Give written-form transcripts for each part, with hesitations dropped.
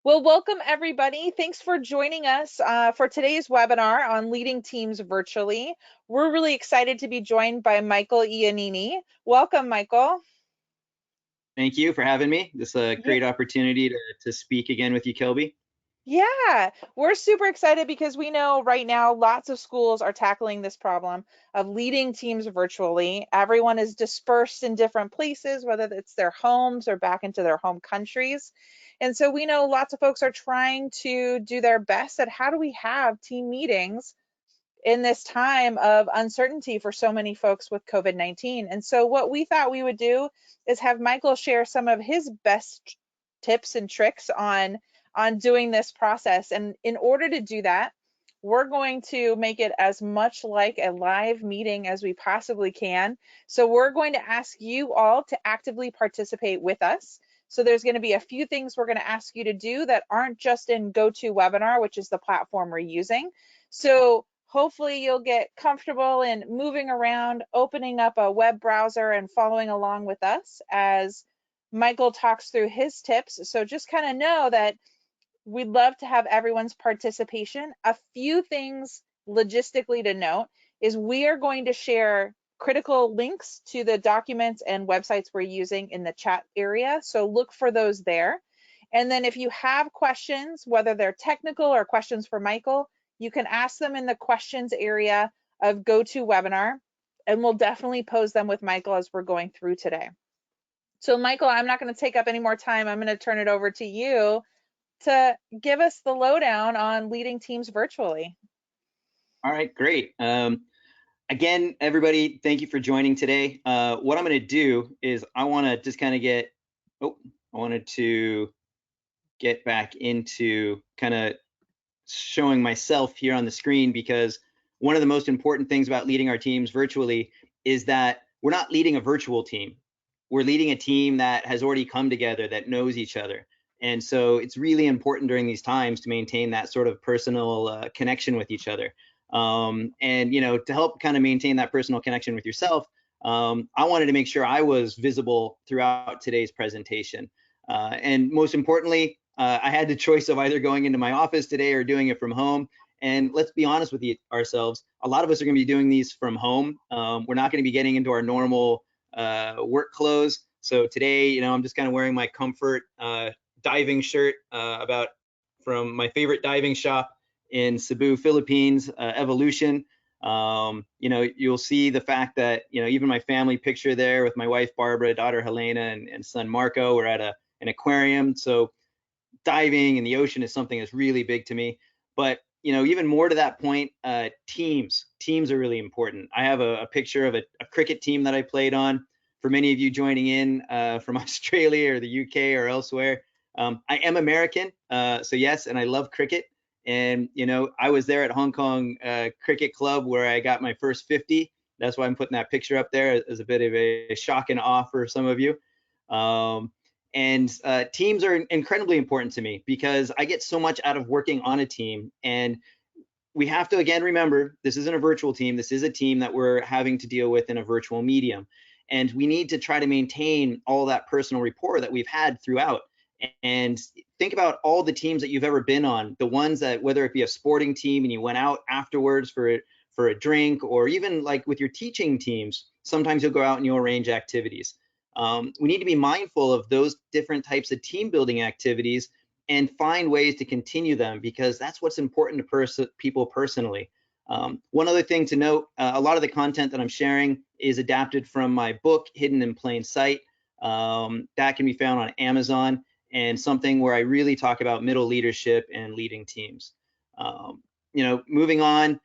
Well, welcome everybody. Thanks for joining us for today's webinar on leading teams virtually. We're really excited to be joined by Michael Iannini. Welcome, Michael. Thank you for having me. This is a Yeah. great opportunity to speak again with you, Kelby. Yeah, we're super excited because we know right now lots of schools are tackling this problem of leading teams virtually. Everyone is dispersed in different places, whether it's their homes or back into their home countries. And so we know lots of folks are trying to do their best at how do we have team meetings in this time of uncertainty for so many folks with COVID-19. And so what we thought we would do is have Michael share some of his best tips and tricks on doing this process. And in order to do that, we're going to make it as much like a live meeting as we possibly can. So we're going to ask you all to actively participate with us. So there's going to be a few things we're going to ask you to do that aren't just in GoToWebinar, which is the platform we're using. So hopefully you'll get comfortable in moving around, opening up a web browser and following along with us as Michael talks through his tips. So just kind of know that we'd love to have everyone's participation. A few things logistically to note is we are going to share critical links to the documents and websites we're using in the chat area. So look for those there. And then if you have questions, whether they're technical or questions for Michael, you can ask them in the questions area of GoToWebinar, and we'll definitely pose them with Michael as we're going through today. So Michael, I'm not going to take up any more time. I'm going to turn it over to you to give us the lowdown on leading teams virtually. All right, great. Again, everybody, thank you for joining today. What I'm going to do is I want to just kind of I wanted to get back into kind of showing myself here on the screen, because one of the most important things about leading our teams virtually is that we're not leading a virtual team. We're leading a team that has already come together, that knows each other. And so it's really important during these times to maintain that sort of personal connection with each other. And, to help kind of maintain that personal connection with yourself, I wanted to make sure I was visible throughout today's presentation. And most importantly, I had the choice of either going into my office today or doing it from home. And let's be honest with ourselves, a lot of us are going to be doing these from home. We're not going to be getting into our normal work clothes. So today, I'm just kind of wearing my comfort diving shirt from my favorite diving shop in Cebu, Philippines, Evolution. You'll see the fact that, even my family picture there with my wife, Barbara, daughter, Helena, and son, Marco, we're at an aquarium. So diving in the ocean is something that's really big to me. But, even more to that point, teams are really important. I have a picture of a cricket team that I played on. For many of you joining in from Australia or the UK or elsewhere, I am American, so yes, and I love cricket. And, I was there at Hong Kong Cricket Club where I got my first 50. That's why I'm putting that picture up there as a bit of a shock and awe for some of you. And teams are incredibly important to me because I get so much out of working on a team. And we have to, again, remember, this isn't a virtual team. This is a team that we're having to deal with in a virtual medium. And we need to try to maintain all that personal rapport that we've had throughout. And think about all the teams that you've ever been on, the ones that, whether it be a sporting team and you went out afterwards for a drink, or even like with your teaching teams, sometimes you'll go out and you'll arrange activities. We need to be mindful of those different types of team building activities and find ways to continue them, because that's what's important to people personally. One other thing to note, a lot of the content that I'm sharing is adapted from my book, Hidden in Plain Sight. That can be found on Amazon, and something where I really talk about middle leadership and leading teams. Moving on,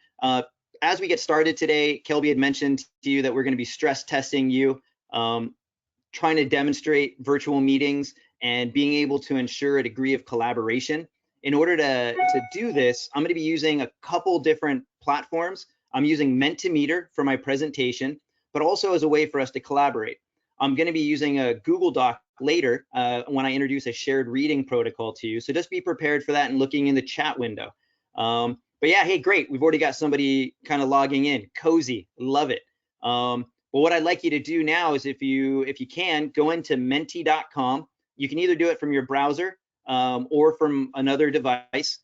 as we get started today, Kelby had mentioned to you that we're going to be stress testing you, trying to demonstrate virtual meetings and being able to ensure a degree of collaboration. In order to do this, I'm going to be using a couple different platforms. I'm using Mentimeter for my presentation, but also as a way for us to collaborate. I'm going to be using a Google Doc later when I introduce a shared reading protocol to you. So just be prepared for that and looking in the chat window. But yeah, hey, great. We've already got somebody kind of logging in. Cozy, love it. Well, what I'd like you to do now is if you can, go into menti.com. You can either do it from your browser, or from another device,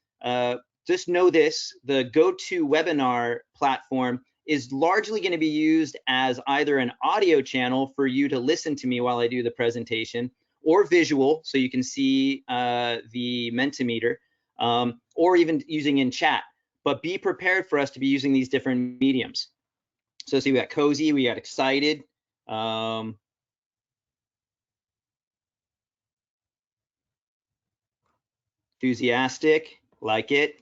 just know this: the GoToWebinar platform is largely going to be used as either an audio channel for you to listen to me while I do the presentation, or visual, so you can see the Mentimeter, or even using in chat. But be prepared for us to be using these different mediums. So see, we got cozy, we got excited, enthusiastic, like it.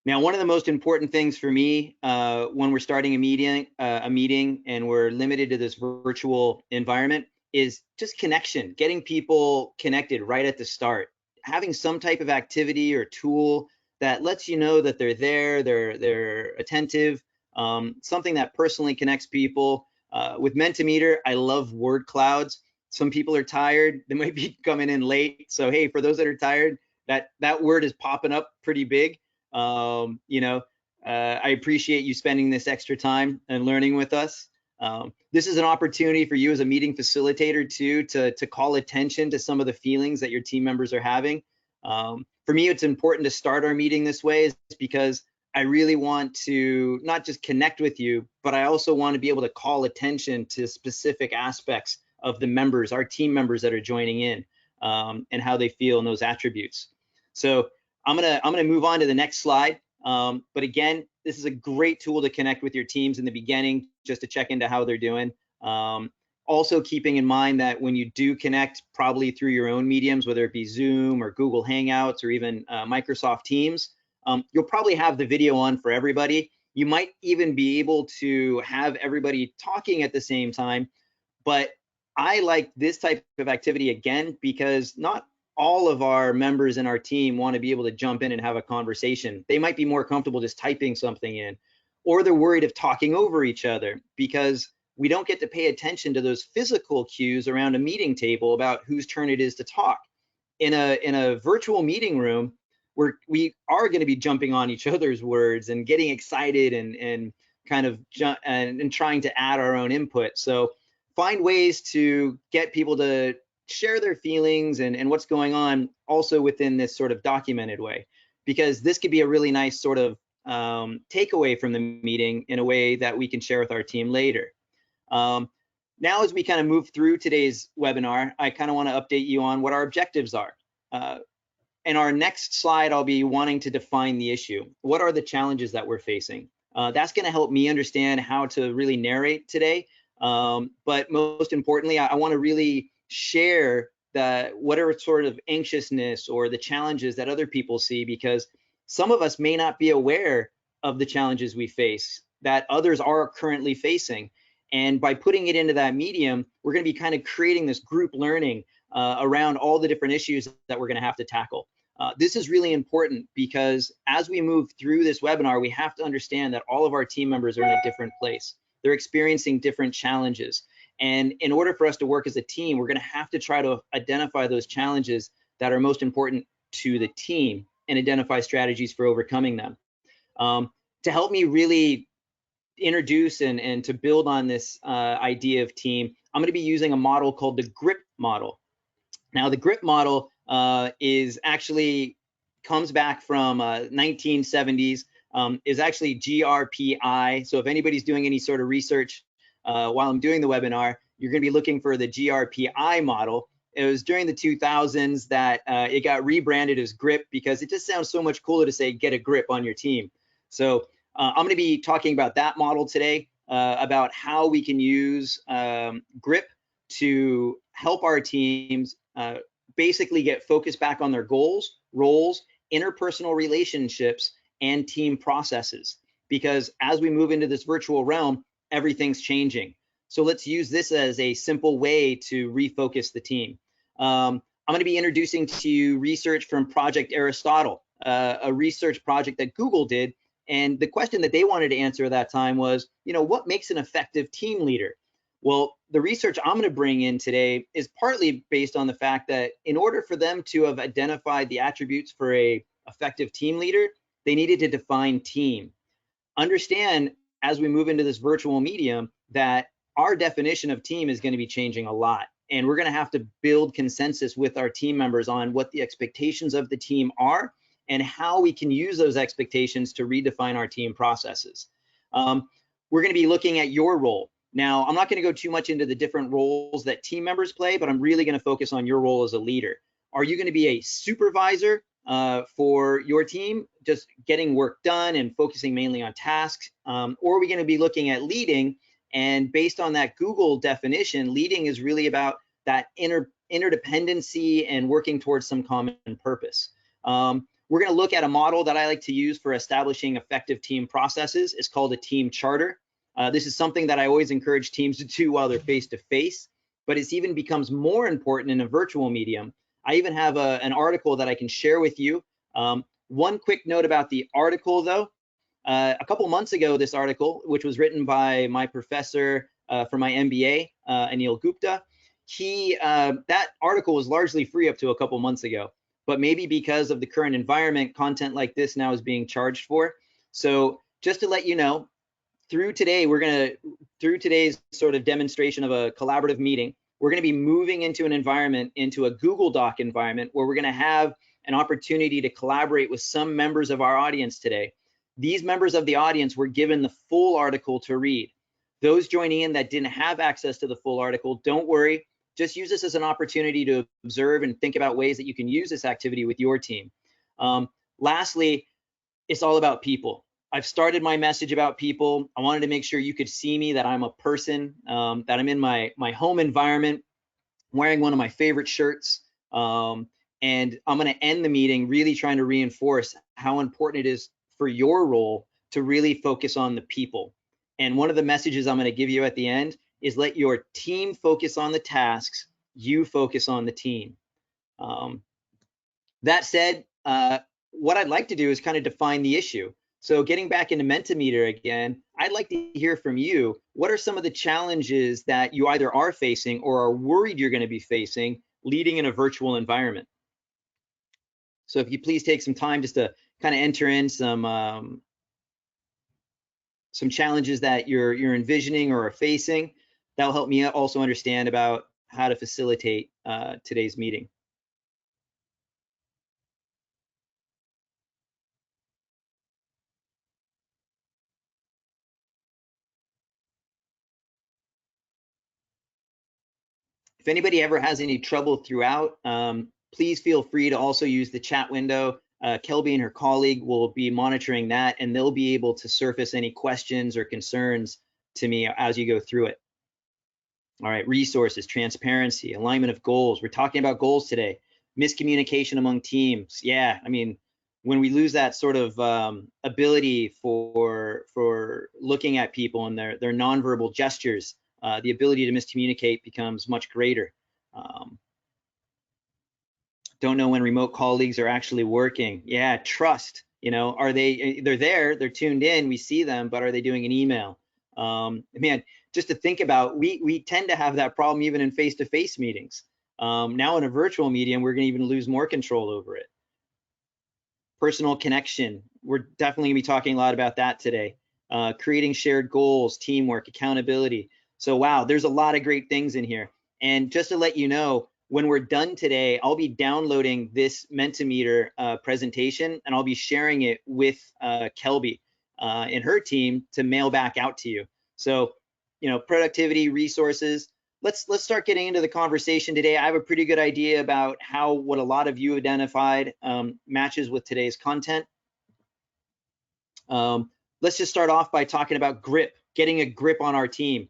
Now, one of the most important things for me when we're starting a meeting and we're limited to this virtual environment is just connection, getting people connected right at the start, having some type of activity or tool that lets you know that they're there, they're attentive, something that personally connects people. With Mentimeter, I love word clouds. Some people are tired; they might be coming in late. So hey, for those that are tired, that word is popping up pretty big. You know, I appreciate you spending this extra time and learning with us. This is an opportunity for you as a meeting facilitator too, to call attention to some of the feelings that your team members are having. For me, it's important to start our meeting this way is because I really want to not just connect with you, but I also want to be able to call attention to specific aspects of the members, our team members that are joining in, and how they feel in those attributes. So I'm gonna move on to the next slide. But again, this is a great tool to connect with your teams in the beginning, just to check into how they're doing. Also keeping in mind that when you do connect, probably through your own mediums, whether it be Zoom or Google Hangouts or even Microsoft Teams, you'll probably have the video on for everybody. You might even be able to have everybody talking at the same time, but I like this type of activity again because not all of our members in our team want to be able to jump in and have a conversation. They might be more comfortable just typing something in, or they're worried of talking over each other because we don't get to pay attention to those physical cues around a meeting table about whose turn it is to talk. In a virtual meeting room, we are going to be jumping on each other's words and getting excited and kind of and trying to add our own input. So find ways to get people to share their feelings and what's going on also within this sort of documented way, because this could be a really nice sort of takeaway from the meeting in a way that we can share with our team later. Now, as we kind of move through today's webinar, I kind of want to update you on what our objectives are. In our next slide, I'll be wanting to define the issue. What are the challenges that we're facing? That's going to help me understand how to really narrate today. But most importantly, I want to really share whatever sort of anxiousness or the challenges that other people see, because some of us may not be aware of the challenges we face that others are currently facing. And by putting it into that medium, we're going to be kind of creating this group learning around all the different issues that we're going to have to tackle. This is really important because as we move through this webinar, we have to understand that all of our team members are in a different place. They're experiencing different challenges. And in order for us to work as a team, we're going to have to try to identify those challenges that are most important to the team and identify strategies for overcoming them. To help me really introduce and to build on this idea of team, I'm going to be using a model called the GRIP model. Now, the GRIP model is actually comes back from 1970s, is actually GRPI. So if anybody's doing any sort of research while I'm doing the webinar, you're going to be looking for the GRPI model. It was during the 2000s that it got rebranded as GRIP because it just sounds so much cooler to say get a grip on your team. So I'm going to be talking about that model today, about how we can use GRIP to help our teams basically get focused back on their goals, roles, interpersonal relationships, and team processes. Because as we move into this virtual realm, everything's changing. So let's use this as a simple way to refocus the team. I'm going to be introducing to you research from Project Aristotle, a research project that Google did. And the question that they wanted to answer at that time was, what makes an effective team leader? Well, the research I'm going to bring in today is partly based on the fact that in order for them to have identified the attributes for an effective team leader, they needed to define team. Understand, as we move into this virtual medium, that our definition of team is going to be changing a lot. and we're going to have to build consensus with our team members on what the expectations of the team are and how we can use those expectations to redefine our team processes. We're going to be looking at your role. Now, I'm not going to go too much into the different roles that team members play, but I'm really going to focus on your role as a leader. Are you going to be a supervisor for your team, just getting work done and focusing mainly on tasks? Or are we going to be looking at leading? And based on that Google definition, leading is really about that interdependency and working towards some common purpose. We're going to look at a model that I like to use for establishing effective team processes. It's called a team charter. This is something that I always encourage teams to do while they're face-to-face, but it's even becomes more important in a virtual medium. I even have an article that I can share with you. One quick note about the article, though. A couple months ago, this article, which was written by my professor for my MBA, Anil Gupta, that article was largely free up to a couple months ago, but maybe because of the current environment, content like this now is being charged for. So just to let you know, through today's sort of demonstration of a collaborative meeting, we're going to be moving into an environment, into a Google Doc environment, where we're going to have an opportunity to collaborate with some members of our audience today. These members of the audience were given the full article to read. Those joining in that didn't have access to the full article, don't worry. Just use this as an opportunity to observe and think about ways that you can use this activity with your team. Lastly, it's all about people. I've started my message about people. I wanted to make sure you could see me, that I'm a person, that I'm in my home environment, wearing one of my favorite shirts. And I'm going to end the meeting really trying to reinforce how important it is for your role to really focus on the people. And one of the messages I'm going to give you at the end is let your team focus on the tasks, you focus on the team. That said, what I'd like to do is kind of define the issue. So getting back into Mentimeter again, I'd like to hear from you. What are some of the challenges that you either are facing or are worried you're going to be facing leading in a virtual environment? So if you please take some time just to kind of enter in some challenges that you're envisioning or are facing, that'll help me also understand about how to facilitate today's meeting. If anybody ever has any trouble throughout, please feel free to also use the chat window. Kelby and her colleague will be monitoring that, and they'll be able to surface any questions or concerns to me as you go through it. All right, resources, transparency, alignment of goals. We're talking about goals today. Miscommunication among teams. Yeah, I mean, when we lose that sort of ability for looking at people and their nonverbal gestures, the ability to miscommunicate becomes much greater. Don't know when remote colleagues are actually working. Yeah, trust. You know, they're there, they're tuned in, we see them, but are they doing an email? Man, just to think about, we tend to have that problem even in face-to-face meetings. Now in a virtual medium, we're going to even lose more control over it. Personal connection. We're definitely going to be talking a lot about that today. Creating shared goals, teamwork, accountability. So wow, there's a lot of great things in here. And just to let you know, when we're done today, I'll be downloading this Mentimeter presentation, and I'll be sharing it with Kelby and her team to mail back out to you. So, you know, productivity, resources. Let's start getting into the conversation today. I have a pretty good idea about how what a lot of you identified matches with today's content. Let's just start off by talking about grip, getting a grip on our team.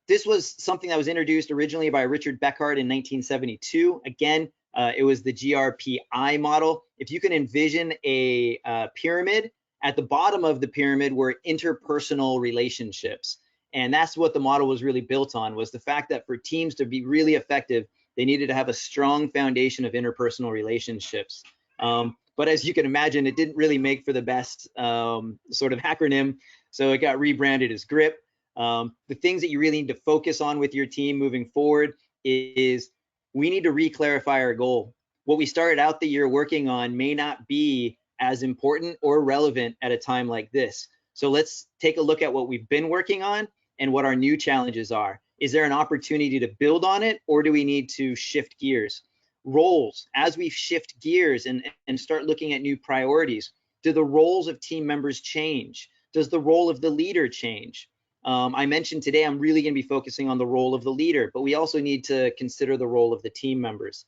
This was something that was introduced originally by Richard Beckhardt in 1972. Again, it was the GRPI model. If you can envision a pyramid, at the bottom of the pyramid were interpersonal relationships. And that's what the model was really built on, was the fact that for teams to be really effective, they needed to have a strong foundation of interpersonal relationships. But as you can imagine, it didn't really make for the best sort of acronym. So it got rebranded as GRIP. The things that you really need to focus on with your team moving forward is we need to re-clarify our goal. What we started out the year working on may not be as important or relevant at a time like this. So let's take a look at what we've been working on and what our new challenges are. Is there an opportunity to build on it, or do we need to shift gears? Roles, as we shift gears and start looking at new priorities, do the roles of team members change? Does the role of the leader change? I mentioned today I'm really going to be focusing on the role of the leader, but we also need to consider the role of the team members.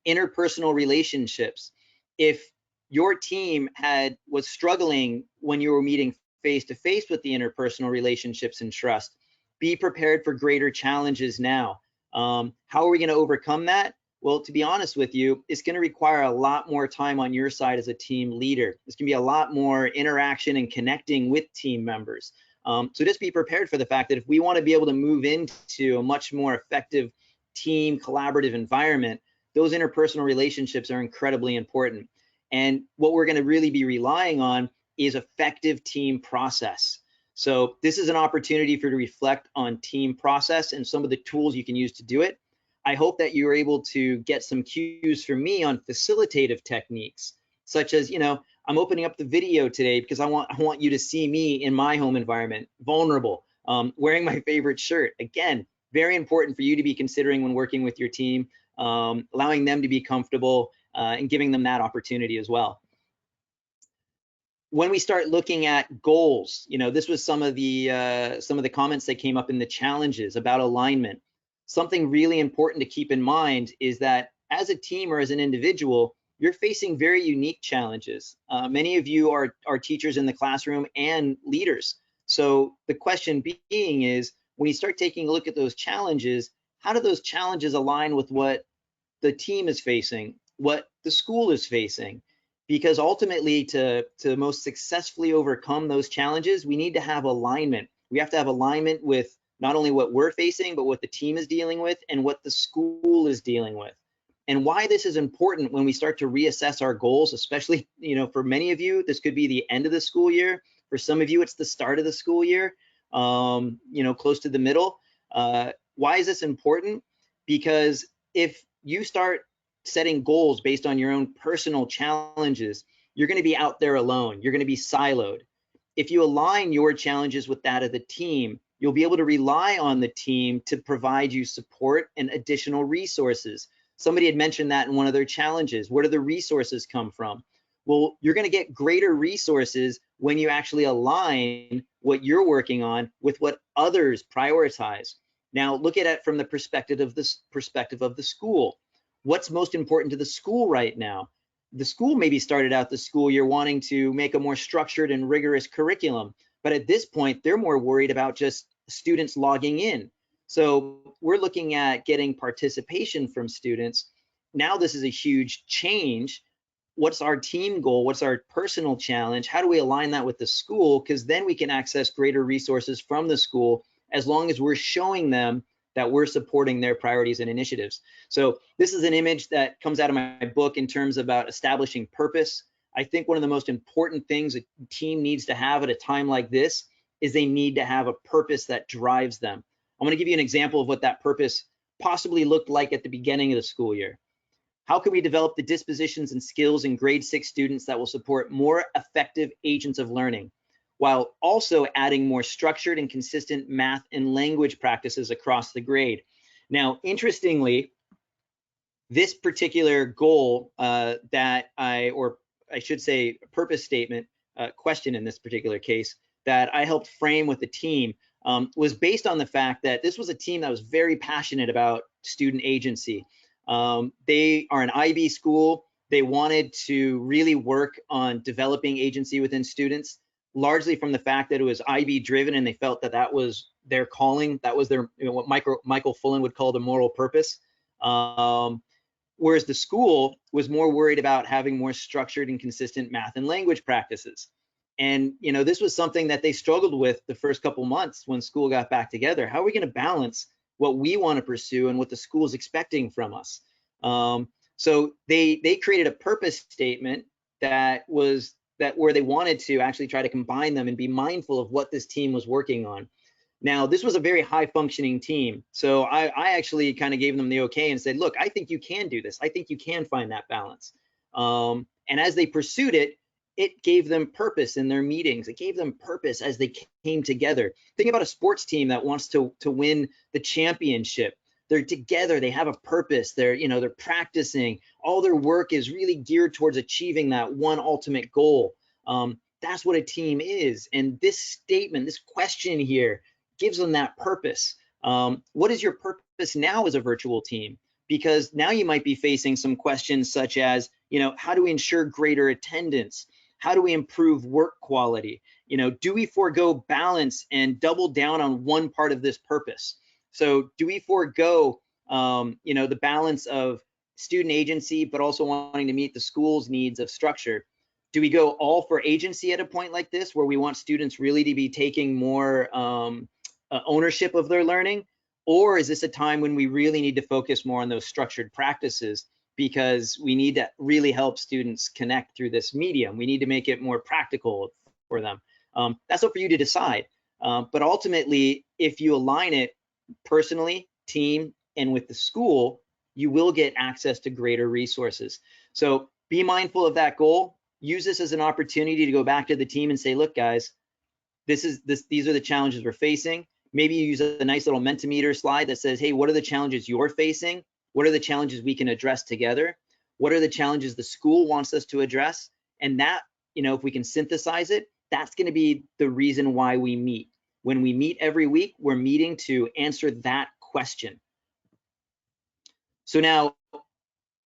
Interpersonal relationships. If your team was struggling when you were meeting face to face with the interpersonal relationships and trust, be prepared for greater challenges now. How are we going to overcome that? Well, to be honest with you, it's going to require a lot more time on your side as a team leader. There's going to be a lot more interaction and connecting with team members. So just be prepared for the fact that if we want to be able to move into a much more effective team collaborative environment, those interpersonal relationships are incredibly important. And what we're going to really be relying on is effective team process. So this is an opportunity for you to reflect on team process and some of the tools you can use to do it. I hope that you're able to get some cues from me on facilitative techniques, such as, I'm opening up the video today because I want you to see me in my home environment, vulnerable, wearing my favorite shirt. Again, very important for you to be considering when working with your team, allowing them to be comfortable and giving them that opportunity as well. When we start looking at goals, this was some of the comments that came up in the challenges about alignment. Something really important to keep in mind is that as a team or as an individual, you're facing very unique challenges. Many of you are teachers in the classroom and leaders. So the question being is, when you start taking a look at those challenges, how do those challenges align with what the team is facing, what the school is facing? Because ultimately, to most successfully overcome those challenges, we need to have alignment. We have to have alignment with not only what we're facing, but what the team is dealing with and what the school is dealing with. And why this is important when we start to reassess our goals, especially, for many of you, this could be the end of the school year. For some of you, it's the start of the school year, close to the middle. Why is this important? Because if you start setting goals based on your own personal challenges, you're going to be out there alone. You're going to be siloed. If you align your challenges with that of the team, you'll be able to rely on the team to provide you support and additional resources. Somebody had mentioned that in one of their challenges. Where do the resources come from? Well, you're going to get greater resources when you actually align what you're working on with what others prioritize. Now, look at it from the perspective of the school. What's most important to the school right now? The school maybe started out the school year wanting to make a more structured and rigorous curriculum, but at this point, they're more worried about just students logging in. So we're looking at getting participation from students. Now this is a huge change. What's our team goal? What's our personal challenge? How do we align that with the school? Because then we can access greater resources from the school as long as we're showing them that we're supporting their priorities and initiatives. So this is an image that comes out of my book in terms about establishing purpose. I think one of the most important things a team needs to have at a time like this is they need to have a purpose that drives them. I'm going to give you an example of what that purpose possibly looked like at the beginning of the school year. How can we develop the dispositions and skills in grade 6 students that will support more effective agents of learning, while also adding more structured and consistent math and language practices across the grade? Now, interestingly, this particular goal or I should say purpose statement, question in this particular case, that I helped frame with the team was based on the fact that this was a team that was very passionate about student agency. They are an IB school. They wanted to really work on developing agency within students, largely from the fact that it was IB driven, and they felt that that was their calling. That was their, what Michael Fullen would call the moral purpose. Whereas the school was more worried about having more structured and consistent math and language practices. And this was something that they struggled with the first couple months when school got back together. How are we going to balance what we want to pursue and what the school is expecting from us? So they created a purpose statement that where they wanted to actually try to combine them and be mindful of what this team was working on. Now, this was a very high functioning team. So I actually kind of gave them the okay and said, look, I think you can do this. I think you can find that balance. And as they pursued it, it gave them purpose in their meetings. It gave them purpose as they came together. Think about a sports team that wants to win the championship. They're together, they have a purpose, they're practicing. All their work is really geared towards achieving that one ultimate goal. That's what a team is. And this statement, this question here, gives them that purpose. What is your purpose now as a virtual team? Because now you might be facing some questions such as, how do we ensure greater attendance? How do we improve work quality? Do we forego balance and double down on one part of this purpose? So do we forego, the balance of student agency, but also wanting to meet the school's needs of structure? Do we go all for agency at a point like this, where we want students really to be taking more ownership of their learning? Or is this a time when we really need to focus more on those structured practices, because we need to really help students connect through this medium? We need to make it more practical for them. That's up for you to decide. But ultimately, if you align it personally, team, and with the school, you will get access to greater resources. So be mindful of that goal. Use this as an opportunity to go back to the team and say, look, guys, these are the challenges we're facing. Maybe you use a nice little Mentimeter slide that says, hey, what are the challenges you're facing? What are the challenges we can address together? What are the challenges the school wants us to address? And that, if we can synthesize it, that's going to be the reason why we meet. When we meet every week, we're meeting to answer that question. So now,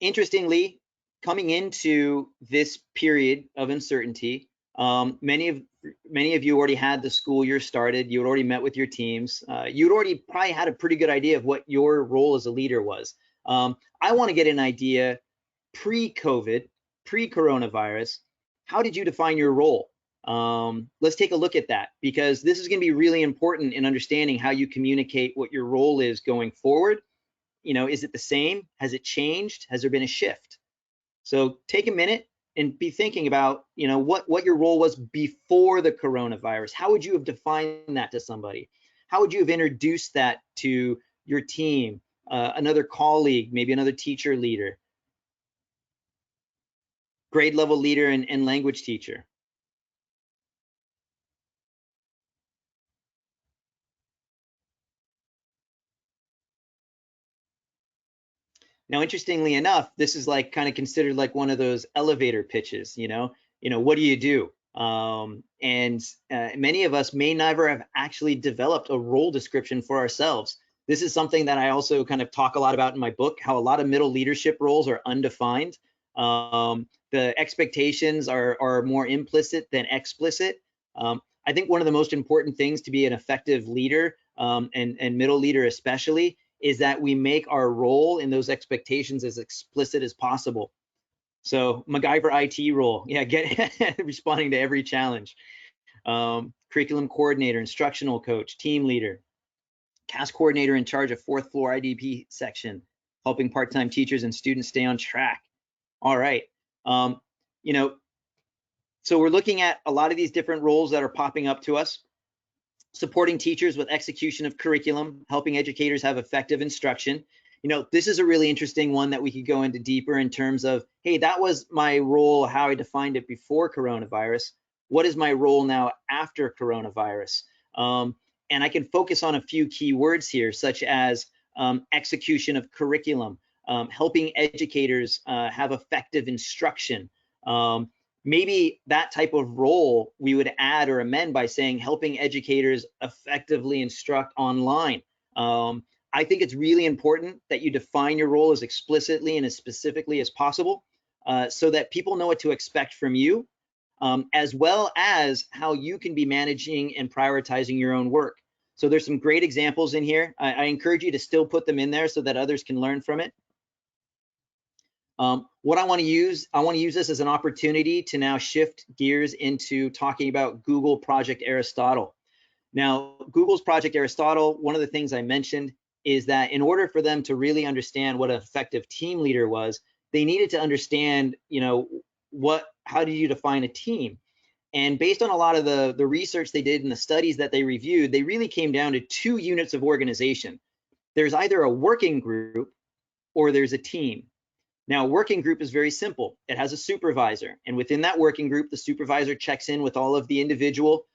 interestingly, coming into this period of uncertainty, many of you already had the school year started. You had already met with your teams. You'd already probably had a pretty good idea of what your role as a leader was. I want to get an idea pre-COVID, pre-coronavirus. How did you define your role? Let's take a look at that, because this is going to be really important in understanding how you communicate what your role is going forward. Is it the same? Has it changed? Has there been a shift? So take a minute and be thinking about, what your role was before the coronavirus. How would you have defined that to somebody? How would you have introduced that to your team, another colleague, maybe another teacher leader, grade level leader, and language teacher? Now, interestingly enough, this is like kind of considered like one of those elevator pitches, what do you do? And many of us may never have actually developed a role description for ourselves. This is something that I also kind of talk a lot about in my book, how a lot of middle leadership roles are undefined. The expectations are more implicit than explicit. I think one of the most important things to be an effective leader, and middle leader especially, is that we make our role in those expectations as explicit as possible. So MacGyver IT role, yeah, get responding to every challenge. Curriculum coordinator, instructional coach, team leader, CAS coordinator in charge of fourth floor IDP section, helping part-time teachers and students stay on track. All right, so we're looking at a lot of these different roles that are popping up to us. Supporting teachers with execution of curriculum, helping educators have effective instruction. This is a really interesting one that we could go into deeper in terms of, hey, that was my role, how I defined it before coronavirus. What is my role now after coronavirus? And I can focus on a few key words here, such as execution of curriculum, helping educators have effective instruction. Maybe that type of role we would add or amend by saying helping educators effectively instruct online. I think it's really important that you define your role as explicitly and as specifically as possible, so that people know what to expect from you, as well as how you can be managing and prioritizing your own work. So there's some great examples in here. I encourage you to still put them in there so that others can learn from it. What I want to use this as an opportunity to now shift gears into talking about Google Project Aristotle. Now, Google's Project Aristotle, one of the things I mentioned is that in order for them to really understand what an effective team leader was, they needed to understand, how do you define a team? And based on a lot of the research they did and the studies that they reviewed, they really came down to two units of organization. There's either a working group or there's a team. Now, a working group is very simple. It has a supervisor, and within that working group, the supervisor checks in with all of the individual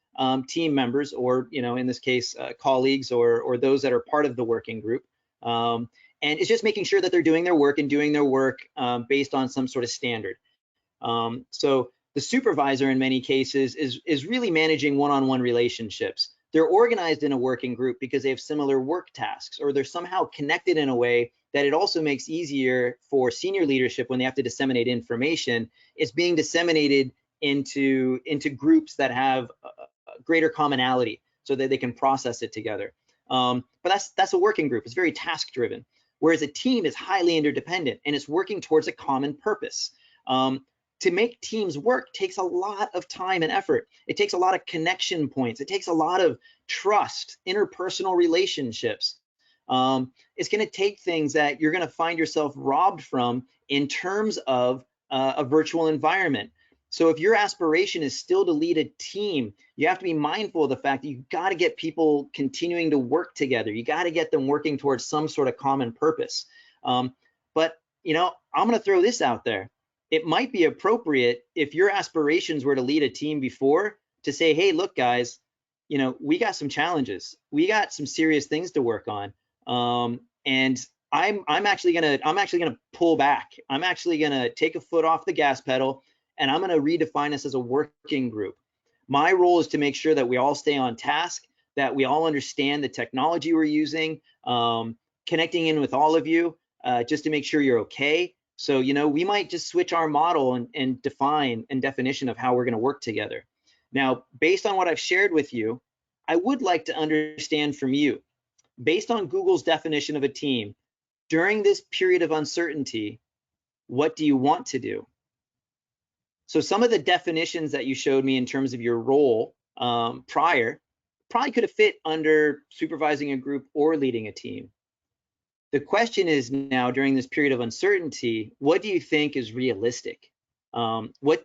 team members, or in this case, colleagues, or those that are part of the working group. And it's just making sure that they're doing their work and doing their work based on some sort of standard. So the supervisor in many cases is really managing one-on-one relationships. They're organized in a working group because they have similar work tasks, or they're somehow connected in a way that it also makes easier for senior leadership when they have to disseminate information. It's being disseminated into groups that have a greater commonality so that they can process it together. But that's a working group. It's very task driven, whereas a team is highly interdependent and it's working towards a common purpose. To make teams work takes a lot of time and effort. It takes a lot of connection points. It takes a lot of trust, interpersonal relationships. It's going to take things that you're going to find yourself robbed from in terms of a virtual environment. So if your aspiration is still to lead a team, you have to be mindful of the fact that you got to get people continuing to work together. You got to get them working towards some sort of common purpose. But I'm going to throw this out there. It might be appropriate, if your aspirations were to lead a team before, to say, hey, look, guys, we got some challenges. We got some serious things to work on. And I'm actually gonna pull back. I'm actually gonna take a foot off the gas pedal, and I'm gonna redefine this as a working group. My role is to make sure that we all stay on task, that we all understand the technology we're using, connecting in with all of you, just to make sure you're okay. So, we might just switch our model and definition of how we're going to work together. Now, based on what I've shared with you, I would like to understand from you, based on Google's definition of a team, during this period of uncertainty, what do you want to do? So some of the definitions that you showed me in terms of your role prior probably could have fit under supervising a group or leading a team. The question is now, during this period of uncertainty, what do you think is realistic? What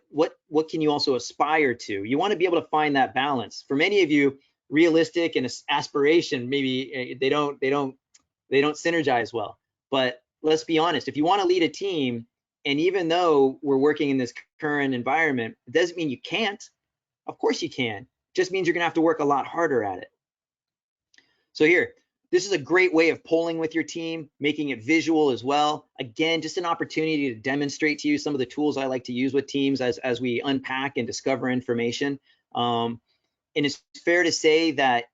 can you also aspire to? You want to be able to find that balance. For many of you, realistic and aspiration, maybe they don't synergize well. But let's be honest, if you want to lead a team, and even though we're working in this current environment, it doesn't mean you can't. Of course you can. It just means you're going to have to work a lot harder at it. So here, this is a great way of polling with your team, making it visual as well. Again, just an opportunity to demonstrate to you some of the tools I like to use with teams as we unpack and discover information. And it's fair to say that,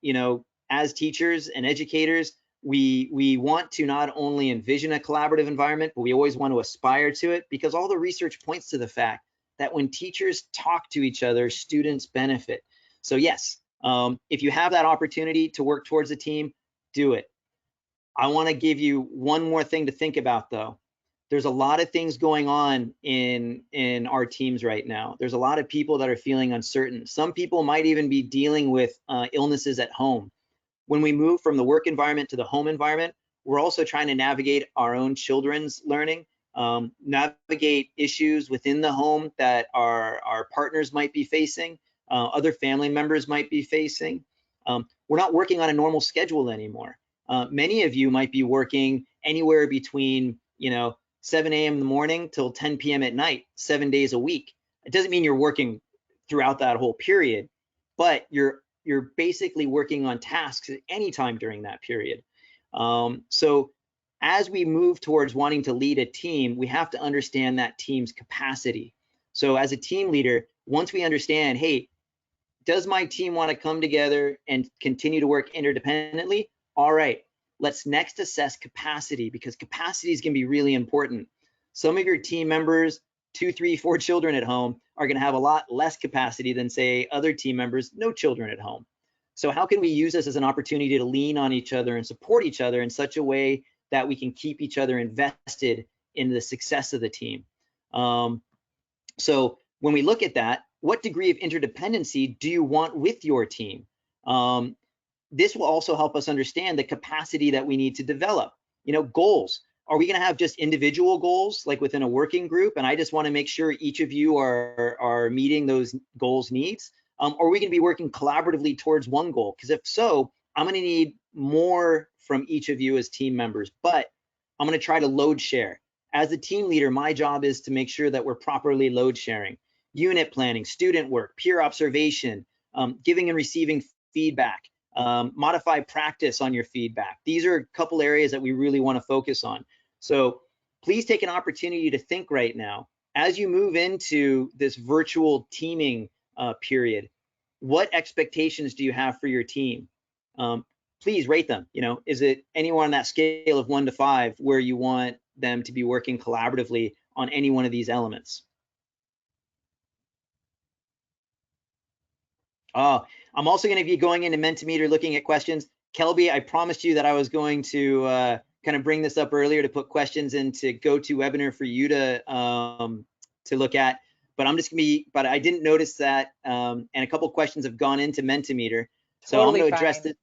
as teachers and educators, we want to not only envision a collaborative environment, but we always want to aspire to it, because all the research points to the fact that when teachers talk to each other, students benefit. So yes, if you have that opportunity to work towards a team, do it. I want to give you one more thing to think about, though. There's a lot of things going on in our teams right now. There's a lot of people that are feeling uncertain. Some people might even be dealing with illnesses at home. When we move from the work environment to the home environment, we're also trying to navigate our own children's learning, navigate issues within the home that our partners might be facing, other family members might be facing. We're not working on a normal schedule anymore. Many of you might be working anywhere between 7 a.m. in the morning till 10 p.m. at night, 7 days a week. It doesn't mean you're working throughout that whole period, but you're basically working on tasks at any time during that period. So as we move towards wanting to lead a team, we have to understand that team's capacity. So as a team leader, once we understand, hey, does my team want to come together and continue to work interdependently? All right, let's next assess capacity, because capacity is going to be really important. Some of your team members, 2, 3, 4 children at home, are going to have a lot less capacity than, say, other team members, no children at home. So how can we use this as an opportunity to lean on each other and support each other in such a way that we can keep each other invested in the success of the team? So when we look at that, what degree of interdependency do you want with your team? This will also help us understand the capacity that we need to develop. Goals. Are we going to have just individual goals, like within a working group, and I just want to make sure each of you are meeting those goals needs? Or are we going to be working collaboratively towards one goal? Because if so, I'm going to need more from each of you as team members, but I'm going to try to load share. As a team leader, my job is to make sure that we're properly load sharing, unit planning, student work, peer observation, giving and receiving feedback, modify practice on your feedback. These are a couple areas that we really want to focus on. So please take an opportunity to think right now, as you move into this virtual teaming period, what expectations do you have for your team? Please rate them. Is it anywhere on that scale of 1 to 5 where you want them to be working collaboratively on any one of these elements? I'm also going to be going into Mentimeter looking at questions. Kelby, I promised you that I was going to kind of bring this up earlier to put questions into GoToWebinar for you to look at. But I didn't notice that, and a couple questions have gone into Mentimeter. So Totally fine.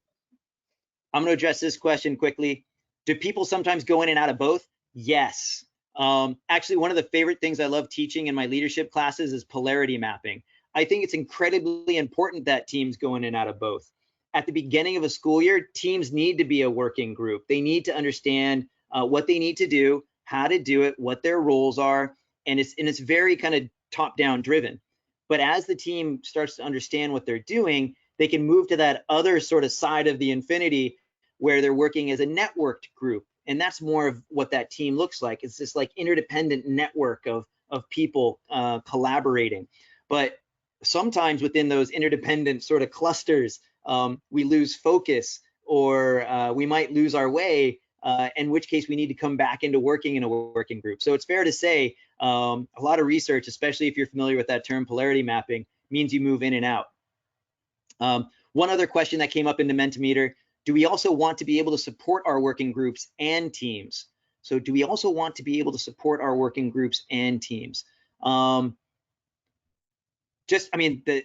I'm going to address this question quickly. Do people sometimes go in and out of both? Yes. Actually, one of the favorite things I love teaching in my leadership classes is polarity mapping. I think it's incredibly important that teams go in and out of both. At the beginning of a school year, teams need to be a working group. They need to understand what they need to do, how to do it, what their roles are, and it's very kind of top-down driven. But as the team starts to understand what they're doing, they can move to that other sort of side of the infinity where they're working as a networked group. And that's more of what that team looks like. It's this like interdependent network of people collaborating. But sometimes within those interdependent sort of clusters, we lose focus, or we might lose our way, in which case we need to come back into working in a working group. So it's fair to say a lot of research, especially if you're familiar with that term polarity mapping, means you move in and out. One other question that came up in the Mentimeter: do we also want to be able to support our working groups and teams? So do we also want to be able to support our working groups and teams? The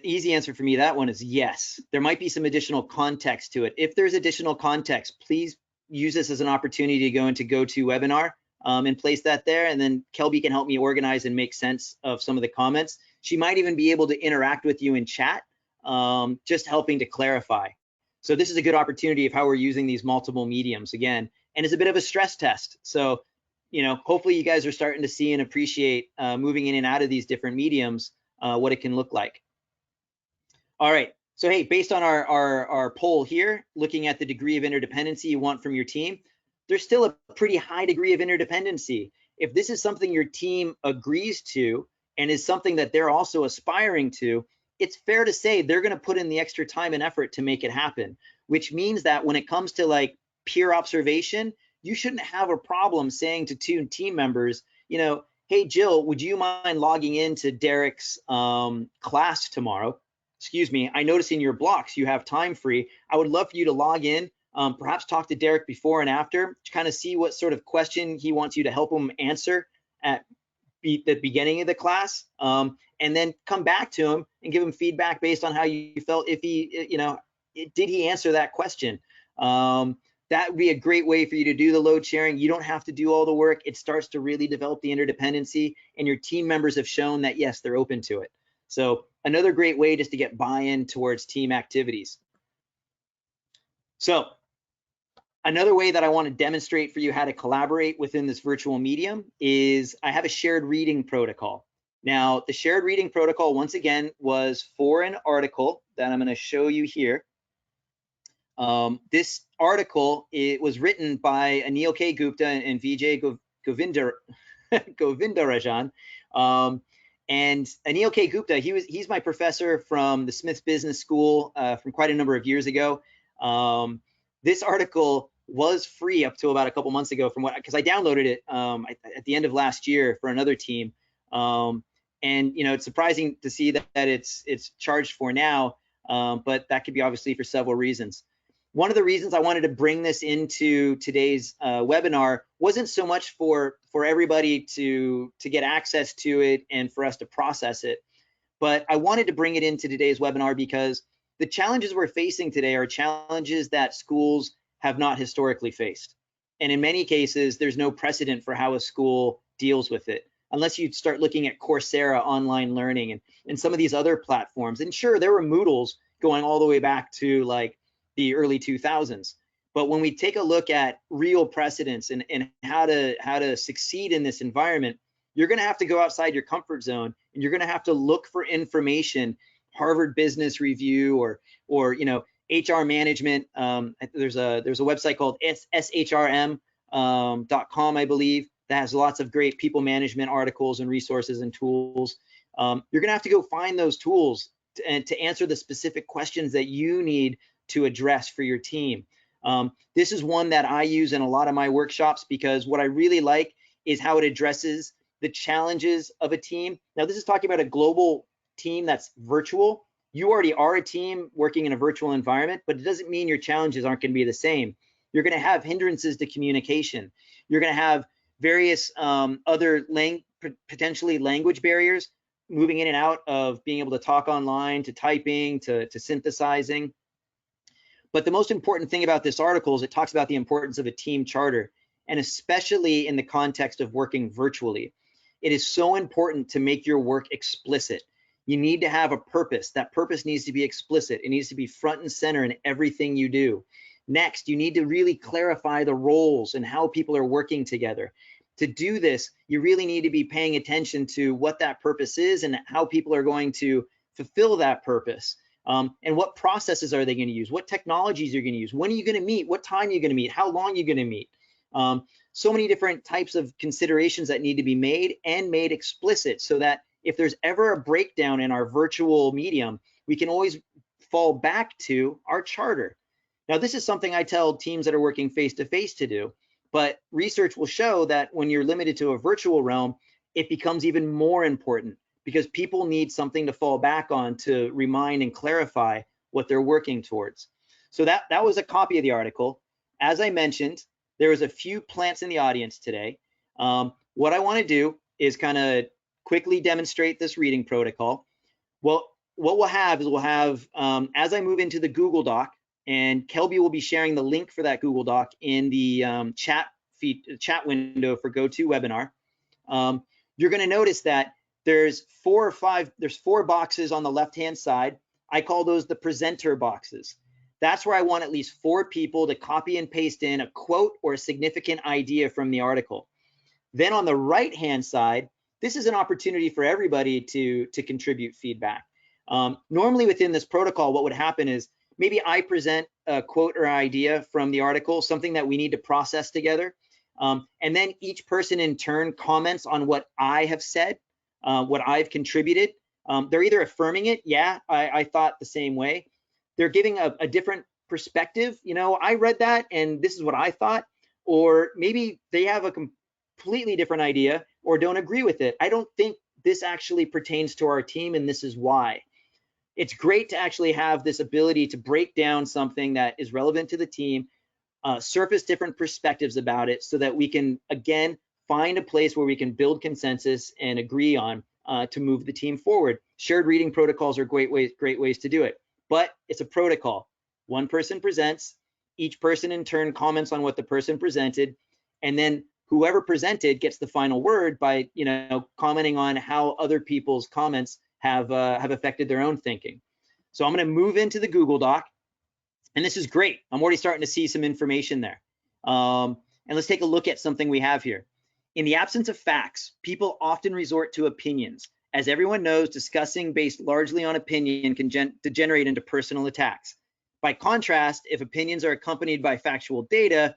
easy answer for me, that one is yes. There might be some additional context to it. If there's additional context, please use this as an opportunity to go into GoToWebinar and place that there, and then Kelby can help me organize and make sense of some of the comments. She might even be able to interact with you in chat, just helping to clarify. So this is a good opportunity of how we're using these multiple mediums again, and it's a bit of a stress test. So, hopefully you guys are starting to see and appreciate moving in and out of these different mediums, what it can look like. All right, so hey, based on our poll here, looking at the degree of interdependency you want from your team, there's still a pretty high degree of interdependency. If this is something your team agrees to and is something that they're also aspiring to, it's fair to say they're going to put in the extra time and effort to make it happen, which means that when it comes to like peer observation, you shouldn't have a problem saying to two team members, hey, Jill, would you mind logging into Derek's class tomorrow? Excuse me, I notice in your blocks you have time free. I would love for you to log in, perhaps talk to Derek before and after to kind of see what sort of question he wants you to help him answer at the beginning of the class, and then come back to him and give him feedback based on how you felt. If he, did he answer that question? That would be a great way for you to do the load sharing. You don't have to do all the work. It starts to really develop the interdependency, and your team members have shown that, yes, they're open to it. So another great way just to get buy-in towards team activities. So another way that I want to demonstrate for you how to collaborate within this virtual medium is I have a shared reading protocol. Now, the shared reading protocol, once again, was for an article that I'm going to show you here. This article, it was written by Anil K. Gupta and Vijay Govindarajan. And Anil K. Gupta, he's my professor from the Smith Business School from quite a number of years ago. This article was free up to about a couple months ago, because I downloaded it at the end of last year for another team. And it's surprising to see that it's charged for now, but that could be obviously for several reasons. One of the reasons I wanted to bring this into today's webinar wasn't so much for everybody to get access to it and for us to process it, but I wanted to bring it into today's webinar because the challenges we're facing today are challenges that schools have not historically faced. And in many cases, there's no precedent for how a school deals with it, unless you start looking at Coursera online learning and some of these other platforms. And sure, there were Moodles going all the way back to like the early 2000s, But when we take a look at real precedents and how to succeed in this environment, you're going to have to go outside your comfort zone, and you're going to have to look for information, Harvard Business Review, or HR management. There's a website called shrm.com, I believe, that has lots of great people management articles and resources and tools. You're going to have to go find those tools to answer the specific questions that you need to address for your team. This is one that I use in a lot of my workshops, because what I really like is how it addresses the challenges of a team. Now, this is talking about a global team that's virtual. You already are a team working in a virtual environment, but it doesn't mean your challenges aren't going to be the same. You're going to have hindrances to communication. You're going to have various other potentially language barriers, moving in and out of being able to talk online, to typing, to synthesizing. But the most important thing about this article is it talks about the importance of a team charter, and especially in the context of working virtually. It is so important to make your work explicit. You need to have a purpose. That purpose needs to be explicit. It needs to be front and center in everything you do. Next, you need to really clarify the roles and how people are working together. To do this, you really need to be paying attention to what that purpose is and how people are going to fulfill that purpose. And what processes are they going to use? What technologies are you going to use? When are you going to meet? What time are you going to meet? How long are you going to meet? So many different types of considerations that need to be made and made explicit, so that if there's ever a breakdown in our virtual medium, we can always fall back to our charter. Now, this is something I tell teams that are working face-to-face to do, but research will show that when you're limited to a virtual realm, it becomes even more important, because people need something to fall back on to remind and clarify what they're working towards. So that was a copy of the article. As I mentioned, there was a few plants in the audience today. What I want to do is kind of quickly demonstrate this reading protocol. Well, what we'll have is as I move into the Google Doc, and Kelby will be sharing the link for that Google Doc in the chat window for GoToWebinar. You're going to notice that there's four boxes on the left-hand side. I call those the presenter boxes. That's where I want at least 4 people to copy and paste in a quote or a significant idea from the article. Then on the right-hand side, this is an opportunity for everybody to contribute feedback. Normally within this protocol, what would happen is maybe I present a quote or idea from the article, something that we need to process together. And then each person in turn comments on what I have said, what I've contributed. They're either affirming it, yeah, I thought the same way. They're giving a different perspective. I read that and this is what I thought. Or maybe they have a completely different idea or don't agree with it. I don't think this actually pertains to our team, and this is why. It's great to actually have this ability to break down something that is relevant to the team, surface different perspectives about it, so that we can, again, find a place where we can build consensus and agree on to move the team forward. Shared reading protocols are great ways to do it, but it's a protocol. One person presents, each person in turn comments on what the person presented, and then whoever presented gets the final word by commenting on how other people's comments have affected their own thinking. So I'm going to move into the Google Doc, and this is great. I'm already starting to see some information there. And let's take a look at something we have here. In the absence of facts, people often resort to opinions. As everyone knows, discussing based largely on opinion can degenerate into personal attacks. By contrast, if opinions are accompanied by factual data,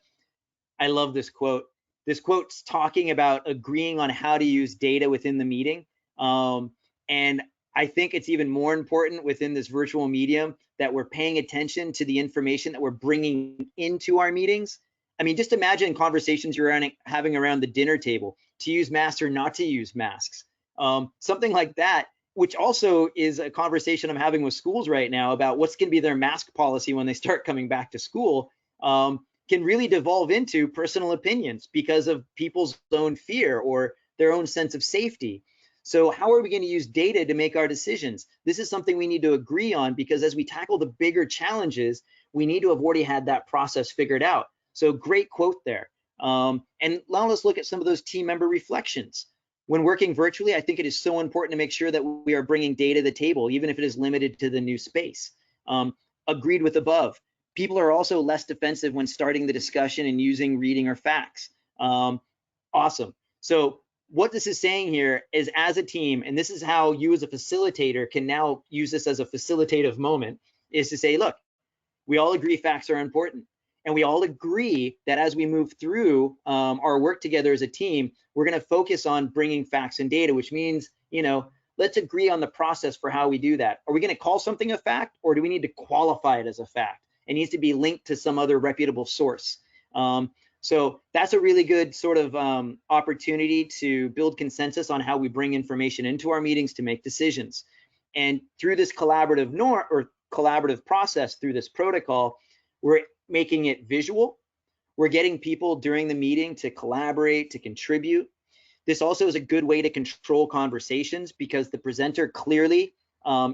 I love this quote. This quote's talking about agreeing on how to use data within the meeting. And I think it's even more important within this virtual medium that we're paying attention to the information that we're bringing into our meetings. I mean, just imagine conversations you're having around the dinner table, to use masks or not to use masks. Something like that, which also is a conversation I'm having with schools right now about what's going to be their mask policy when they start coming back to school, can really devolve into personal opinions because of people's own fear or their own sense of safety. So how are we going to use data to make our decisions? This is something we need to agree on, because as we tackle the bigger challenges, we need to have already had that process figured out. So great quote there. And now let's look at some of those team member reflections. When working virtually, I think it is so important to make sure that we are bringing data to the table, even if it is limited to the new space. Agreed with above. People are also less defensive when starting the discussion and using reading or facts. Awesome. So what this is saying here is, as a team, and this is how you as a facilitator can now use this as a facilitative moment, is to say, look, we all agree facts are important. And we all agree that as we move through our work together as a team, we're going to focus on bringing facts and data, which means, let's agree on the process for how we do that. Are we going to call something a fact, or do we need to qualify it as a fact? It needs to be linked to some other reputable source. So that's a really good sort of opportunity to build consensus on how we bring information into our meetings to make decisions. And through this collaborative process, through this protocol, we're making it visual. We're getting people during the meeting to collaborate, to contribute. This also is a good way to control conversations, because the presenter clearly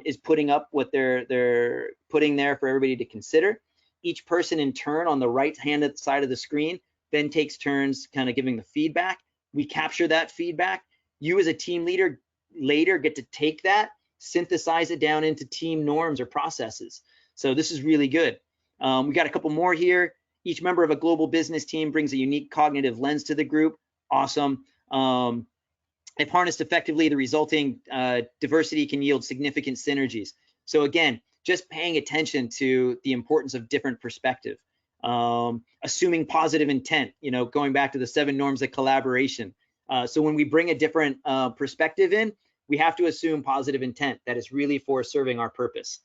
is putting up what they're putting there for everybody to consider. Each person in turn on the right hand side of the screen then takes turns kind of giving the feedback. We capture that feedback. You as a team leader later get to take that, synthesize it down into team norms or processes. So this is really good. We got a couple more here. Each member of a global business team brings a unique cognitive lens to the group. Awesome. If harnessed effectively, the resulting diversity can yield significant synergies. So again, just paying attention to the importance of different perspective. Assuming positive intent, going back to the 7 norms of collaboration. So when we bring a different perspective in, we have to assume positive intent that is really for serving our purpose.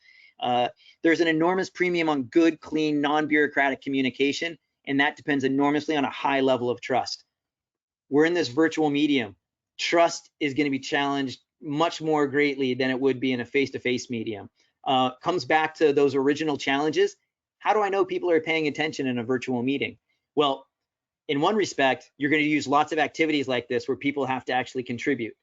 There's an enormous premium on good, clean, non-bureaucratic communication, and that depends enormously on a high level of trust. We're in this virtual medium. Trust is going to be challenged much more greatly than it would be in a face-to-face medium. Comes back to those original challenges. How do I know people are paying attention in a virtual meeting? Well, in one respect, you're going to use lots of activities like this where people have to actually contribute.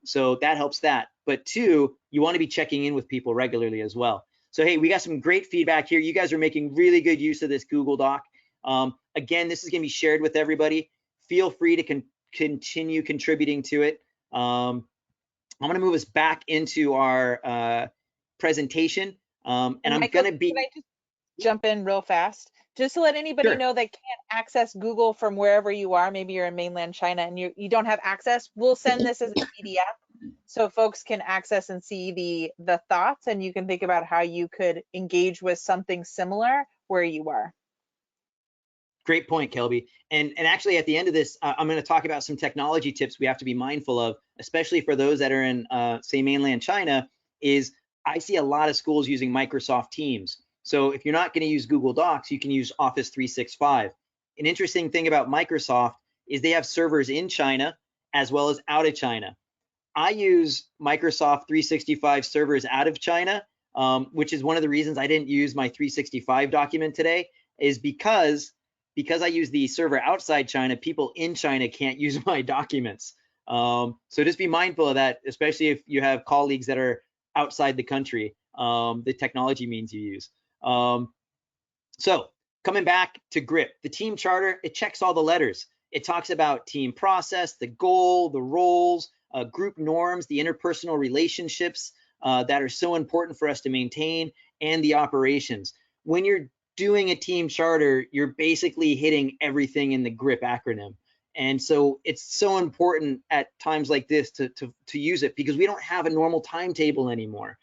So that helps that. But 2, you want to be checking in with people regularly as well. So, hey, we got some great feedback here. You guys are making really good use of this Google Doc. Again, this is going to be shared with everybody. Feel free to continue contributing to it. I'm going to move us back into our presentation. And Michael, I'm going to be... Can I just jump in real fast? Just to let anybody Sure. know that can't access Google from wherever you are, maybe you're in mainland China and you don't have access, we'll send this as a PDF so folks can access and see the thoughts, and you can think about how you could engage with something similar where you are. Great point, Kelby. And actually at the end of this, I'm going to talk about some technology tips we have to be mindful of, especially for those that are in, say, mainland China, is I see a lot of schools using Microsoft Teams. So if you're not going to use Google Docs, you can use Office 365. An interesting thing about Microsoft is they have servers in China as well as out of China. I use Microsoft 365 servers out of China, which is one of the reasons I didn't use my 365 document today, is because I use the server outside China, people in China can't use my documents. So just be mindful of that, especially if you have colleagues that are outside the country, the technology means you use. So coming back to GRIP, the team charter, it checks all the letters. It talks about team process, the goal, the roles, group norms, the interpersonal relationships that are so important for us to maintain, and the operations. When you're doing a team charter, you're basically hitting everything in the GRIP acronym. And so it's so important at times like this to use it, because we don't have a normal timetable anymore.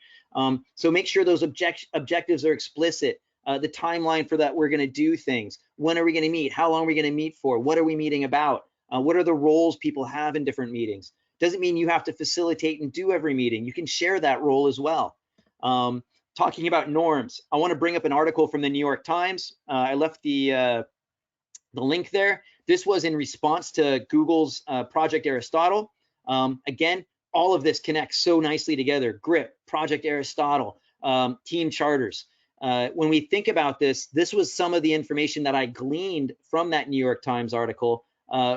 So make sure those objectives are explicit. The timeline for that, we're going to do things. When are we going to meet? How long are we going to meet for? What are we meeting about? What are the roles people have in different meetings? Doesn't mean you have to facilitate and do every meeting. You can share that role as well. Talking about norms, I want to bring up an article from the New York Times. I left the link there. This was in response to Google's Project Aristotle. Again, all of this connects so nicely together. GRIP, Project Aristotle, team charters. When we think about this, this was some of the information that I gleaned from that New York Times article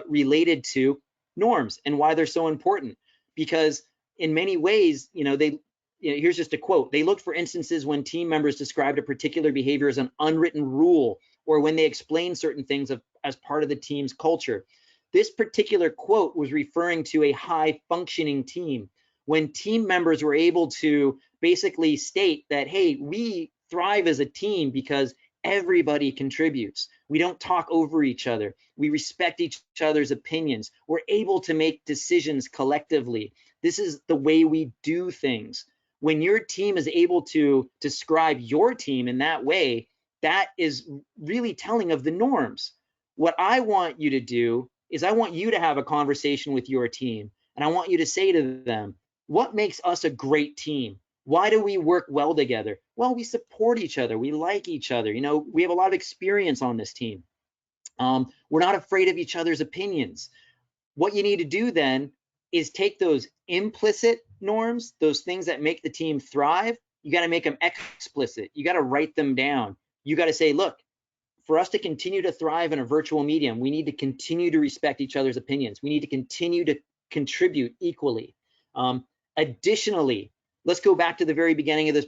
related to norms and why they're so important. Because in many ways, here's just a quote. They looked for instances when team members described a particular behavior as an unwritten rule, or when they explained certain things as part of the team's culture. This particular quote was referring to a high functioning team. When team members were able to basically state that, hey, we thrive as a team because everybody contributes. We don't talk over each other. We respect each other's opinions. We're able to make decisions collectively. This is the way we do things. When your team is able to describe your team in that way, that is really telling of the norms. What I want you to do is I want you to have a conversation with your team, and I want you to say to them, what makes us a great team? Why do we work well together? Well, we support each other. We like each other. You know, we have a lot of experience on this team. We're not afraid of each other's opinions. What you need to do then is take those implicit norms, those things that make the team thrive, you got to make them explicit. You got to write them down. You got to say, look, for us to continue to thrive in a virtual medium, we need to continue to respect each other's opinions. We need to continue to contribute equally. Additionally, let's go back to the very beginning of this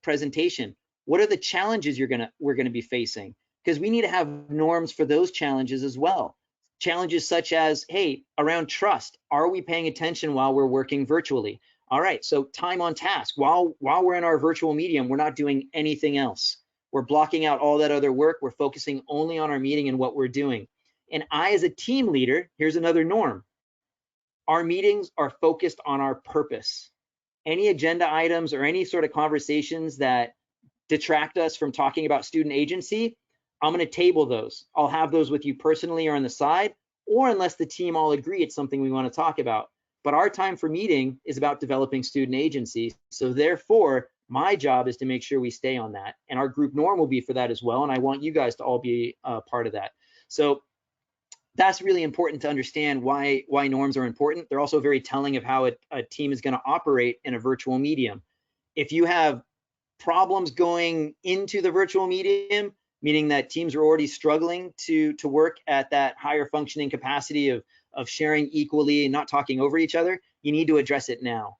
presentation. What are the challenges we're gonna be facing? Because we need to have norms for those challenges as well. Challenges such as, hey, around trust, are we paying attention while we're working virtually? All right, so time on task. While we're in our virtual medium, we're not doing anything else. We're blocking out all that other work. We're focusing only on our meeting and what we're doing. And I, as a team leader, here's another norm. Our meetings are focused on our purpose. Any agenda items or any sort of conversations that detract us from talking about student agency, I'm going to table those. I'll have those with you personally or on the side, or unless the team all agree it's something we want to talk about. But our time for meeting is about developing student agency. So therefore, my job is to make sure we stay on that. And our group norm will be for that as well. And I want you guys to all be part of that. So that's really important to understand why norms are important. They're also very telling of how a team is going to operate in a virtual medium. If you have problems going into the virtual medium, meaning that teams are already struggling to work at that higher functioning capacity of sharing equally and not talking over each other, you need to address it now.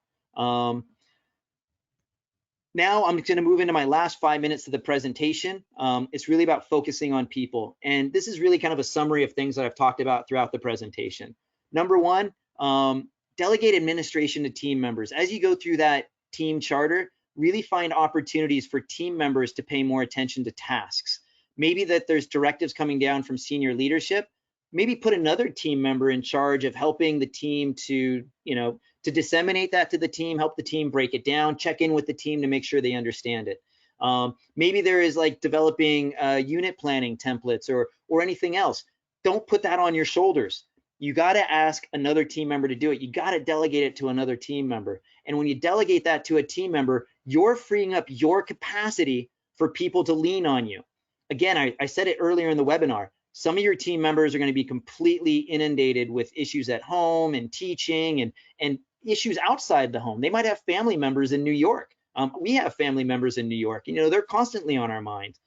Now I'm going to move into my last 5 minutes of the presentation. It's really about focusing on people. And this is really kind of a summary of things that I've talked about throughout the presentation. Number one, delegate administration to team members. As you go through that team charter, really find opportunities for team members to pay more attention to tasks. Maybe that there's directives coming down from senior leadership. Maybe put another team member in charge of helping the team to, to disseminate that to the team, help the team break it down, check in with the team to make sure they understand it. Maybe there is like developing unit planning templates or anything else. Don't put that on your shoulders. You got to ask another team member to do it. You got to delegate it to another team member. And when you delegate that to a team member, you're freeing up your capacity for people to lean on you. Again, I said it earlier in the webinar. Some of your team members are going to be completely inundated with issues at home and teaching and issues outside the home. They might have family members in New York. We have family members in New York. They're constantly on our mind.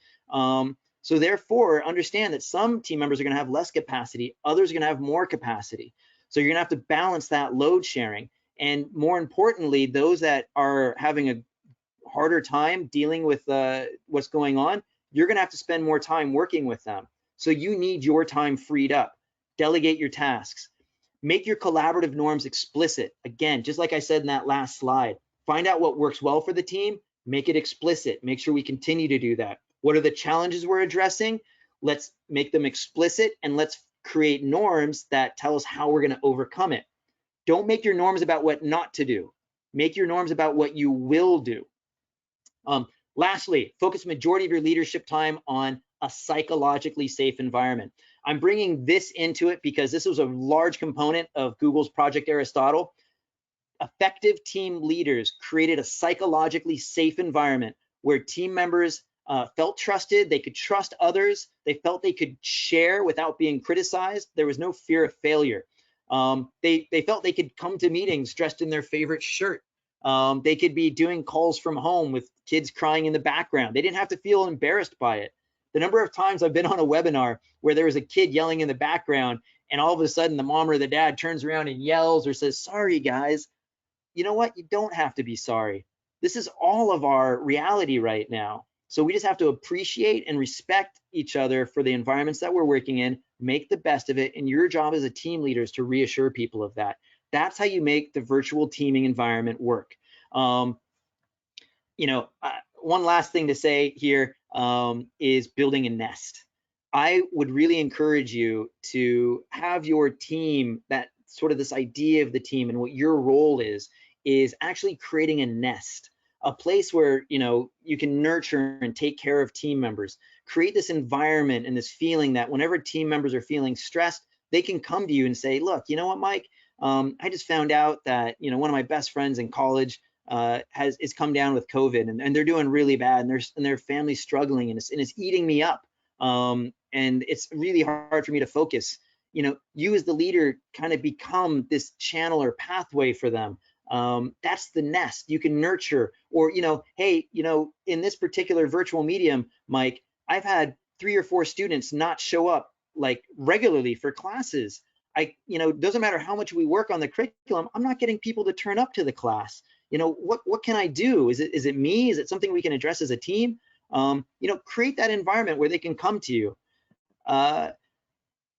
So therefore, understand that some team members are going to have less capacity. Others are going to have more capacity. So you're going to have to balance that load sharing. And more importantly, those that are having a harder time dealing with what's going on, you're going to have to spend more time working with them. So you need your time freed up. Delegate your tasks. Make your collaborative norms explicit. Again, just like I said in that last slide, find out what works well for the team, make it explicit. Make sure we continue to do that. What are the challenges we're addressing? Let's make them explicit and let's create norms that tell us how we're going to overcome it. Don't make your norms about what not to do. Make your norms about what you will do. Lastly, focus majority of your leadership time on a psychologically safe environment. I'm bringing this into it because this was a large component of Google's Project Aristotle. Effective team leaders created a psychologically safe environment where team members felt trusted, they could trust others, they felt they could share without being criticized, there was no fear of failure. They felt they could come to meetings dressed in their favorite shirt. They could be doing calls from home with kids crying in the background. They didn't have to feel embarrassed by it. The number of times I've been on a webinar where there was a kid yelling in the background and all of a sudden the mom or the dad turns around and yells or says, sorry guys, you know what? You don't have to be sorry. This is all of our reality right now. So we just have to appreciate and respect each other for the environments that we're working in, make the best of it. And your job as a team leader is to reassure people of that. That's how you make the virtual teaming environment work. one last thing to say here is building a nest. I would really encourage you to have your team, that sort of this idea of the team and what your role is actually creating a nest, a place where, you know, you can nurture and take care of team members, create this environment and this feeling that whenever team members are feeling stressed, they can come to you and say, look, you know what, Mike, I just found out that, you know, one of my best friends in college has come down with COVID, and they're doing really bad, and their family's struggling, and it's eating me up. And it's really hard for me to focus. You know, you as the leader kind of become this channel or pathway for them. That's the nest you can nurture. Or, you know, hey, you know, in this particular virtual medium, Mike, I've had 3 or 4 students not show up like regularly for classes. You know, doesn't matter how much we work on the curriculum, I'm not getting people to turn up to the class. You know, what can I do? Is it me? Is it something we can address as a team? You know, create that environment where they can come to you.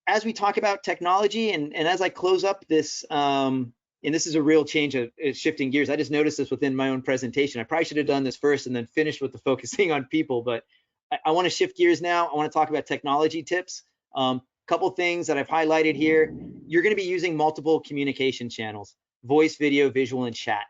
As we talk about technology, and as I close up this, and this is a real change of shifting gears. I just noticed this within my own presentation. I probably should have done this first and then finished with the focusing on people, but I want to shift gears now. I want to talk about technology tips. Couple things that I've highlighted here. You're going to be using multiple communication channels: voice, video, visual, and chat.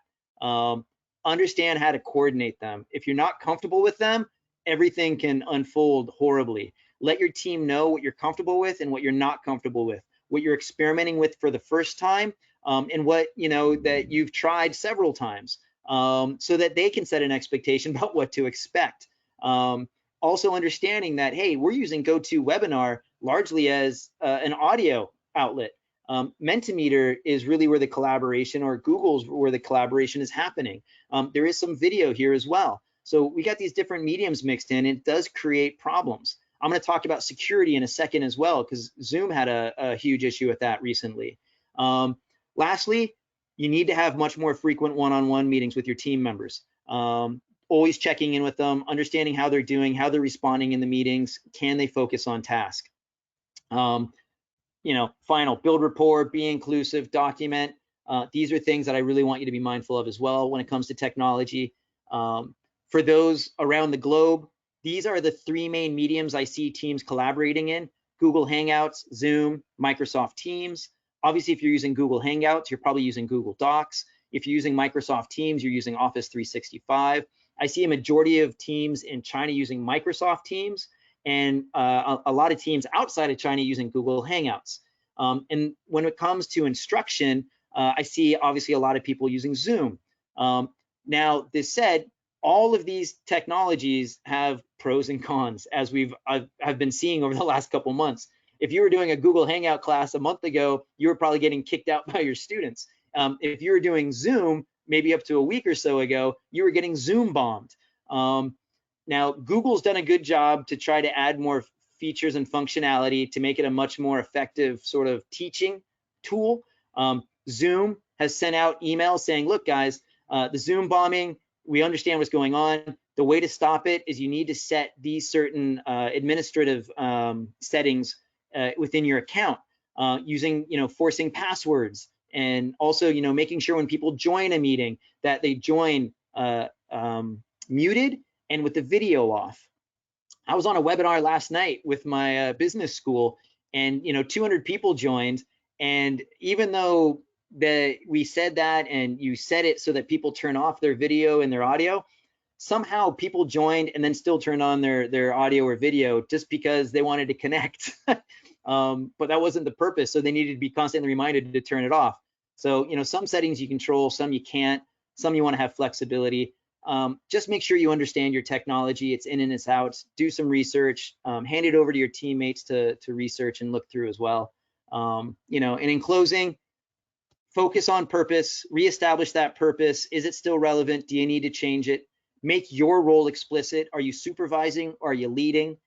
Understand how to coordinate them. If you're not comfortable with them, everything can unfold horribly. Let your team know what you're comfortable with and what you're not comfortable with, what you're experimenting with for the first time, and what, you know, that you've tried several times, so that they can set an expectation about what to expect. Also understanding that, hey, we're using GoToWebinar largely as an audio outlet. Mentimeter is really where the collaboration, or Google's where the collaboration is happening. There is some video here as well. So we got these different mediums mixed in, and it does create problems. I'm going to talk about security in a second as well, because Zoom had a huge issue with that recently. Lastly, you need to have much more frequent one-on-one meetings with your team members. Always checking in with them, understanding how they're doing, how they're responding in the meetings. Can they focus on task? You know, final, build rapport, be inclusive, document. These are things that I really want you to be mindful of as well when it comes to technology. For those around the globe, these are the 3 main mediums I see teams collaborating in: Google Hangouts, Zoom, Microsoft Teams. Obviously, if you're using Google Hangouts, you're probably using Google Docs. If you're using Microsoft Teams, you're using Office 365. I see a majority of teams in China using Microsoft Teams, and a lot of teams outside of China using Google Hangouts. And when it comes to instruction, I see obviously a lot of people using Zoom. Now, this said, all of these technologies have pros and cons, as I've been seeing over the last couple months. If you were doing a Google Hangout class a month ago, you were probably getting kicked out by your students. If you were doing Zoom, maybe up to a week or so ago, you were getting Zoom bombed. Now, Google's done a good job to try to add more features and functionality to make it a much more effective sort of teaching tool. Zoom has sent out emails saying, look, guys, the Zoom bombing, we understand what's going on. The way to stop it is you need to set these certain administrative settings within your account, using, you know, forcing passwords, and also, you know, making sure when people join a meeting that they join muted and with the video off. I was on a webinar last night with my business school, and, you know, 200 people joined, and even though we said that, and you set it so that people turn off their video and their audio, somehow people joined and then still turned on their audio or video just because they wanted to connect. But that wasn't the purpose, so they needed to be constantly reminded to turn it off. So, you know, some settings you control, some you can't, some you want to have flexibility. Just make sure you understand your technology, it's in and it's out. Do some research, hand it over to your teammates to research and look through as well. You know, and in closing, focus on purpose, reestablish that purpose. Is it still relevant? Do you need to change it? Make your role explicit. Are you supervising? Are you leading?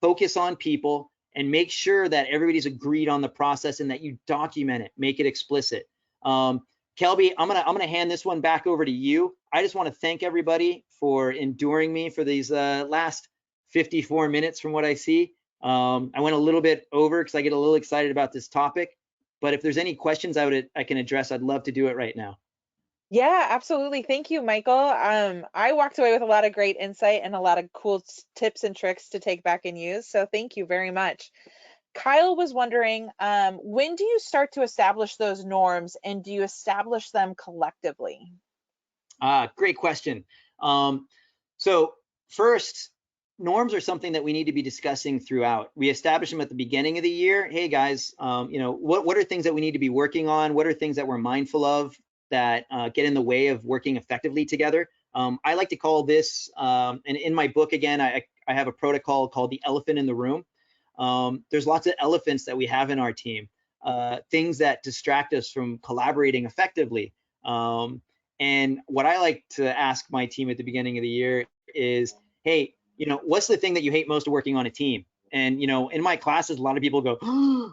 Focus on people, and make sure that everybody's agreed on the process and that you document it, make it explicit. Kelby, I'm gonna hand this one back over to you. I just want to thank everybody for enduring me for these last 54 minutes from what I see. I went a little bit over because I get a little excited about this topic, but if there's any questions I can address, I'd love to do it right now. Yeah, absolutely. Thank you, Michael. I walked away with a lot of great insight and a lot of cool tips and tricks to take back and use. So thank you very much. Kyle was wondering, when do you start to establish those norms and do you establish them collectively? Great question. Um, so first, norms are something that we need to be discussing throughout. We establish them at the beginning of the year. Hey guys, what are things that we need to be working on? What are things that we're mindful of that get in the way of working effectively together? I like to call this, and in my book again, I have a protocol called the elephant in the room. There's lots of elephants that we have in our team, things that distract us from collaborating effectively. Um, and what I like to ask my team at the beginning of the year is, hey, what's the thing that you hate most of working on a team? And, in my classes, a lot of people go, oh,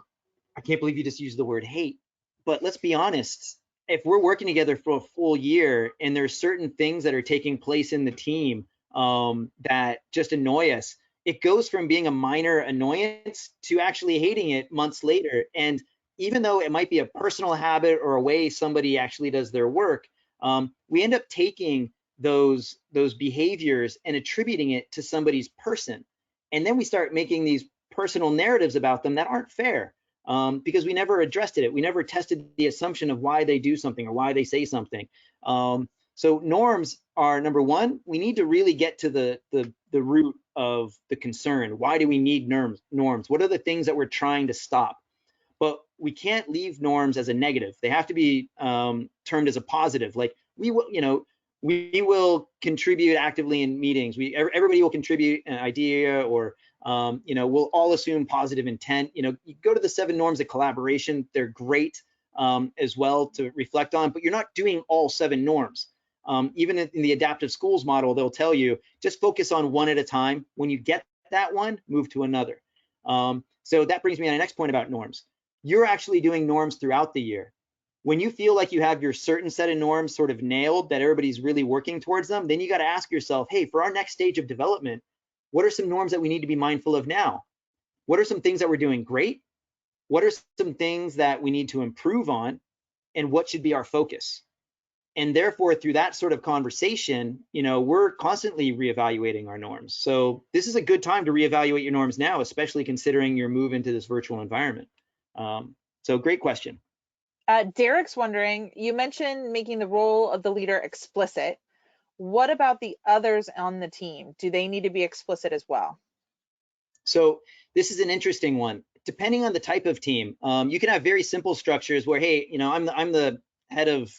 I can't believe you just used the word hate. But let's be honest, if we're working together for a full year and there's certain things that are taking place in the team that just annoy us, it goes from being a minor annoyance to actually hating it months later. And even though it might be a personal habit or a way somebody actually does their work, we end up taking those behaviors and attributing it to somebody's person. And then we start making these personal narratives about them that aren't fair, because we never addressed it. We never tested the assumption of why they do something or why they say something. So norms are number one. We need to really get to the root of the concern. Why do we need norms? What are the things that we're trying to stop? But we can't leave norms as a negative. They have to be termed as a positive. Like we will contribute actively in meetings. Everybody will contribute an idea, or we'll all assume positive intent. You go to the 7 norms of collaboration. They're great as well to reflect on, but you're not doing all 7 norms. Even in the adaptive schools model, they'll tell you just focus on one at a time. When you get that one, move to another. So that brings me on the next point about norms. You're actually doing norms throughout the year. When you feel like you have your certain set of norms sort of nailed, that everybody's really working towards them, then you got to ask yourself, hey, for our next stage of development, what are some norms that we need to be mindful of now? What are some things that we're doing great? What are some things that we need to improve on? And what should be our focus? And therefore, through that sort of conversation, we're constantly reevaluating our norms. So this is a good time to reevaluate your norms now, especially considering your move into this virtual environment. So great question. Derek's wondering, you mentioned making the role of the leader explicit. What about the others on the team? Do they need to be explicit as well? So this is an interesting one. Depending on the type of team, you can have very simple structures where, hey, I'm the head of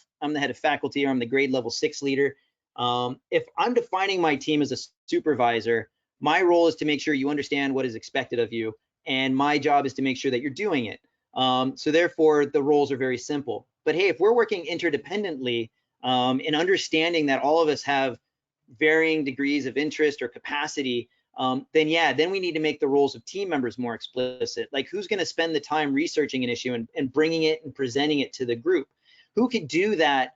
faculty, or I'm the grade level 6 leader. If I'm defining my team as a supervisor, my role is to make sure you understand what is expected of you, and my job is to make sure that you're doing it. So therefore, the roles are very simple. But hey, if we're working interdependently, and understanding that all of us have varying degrees of interest or capacity, then we need to make the roles of team members more explicit. Like, who's going to spend the time researching an issue and bringing it and presenting it to the group? Who could do that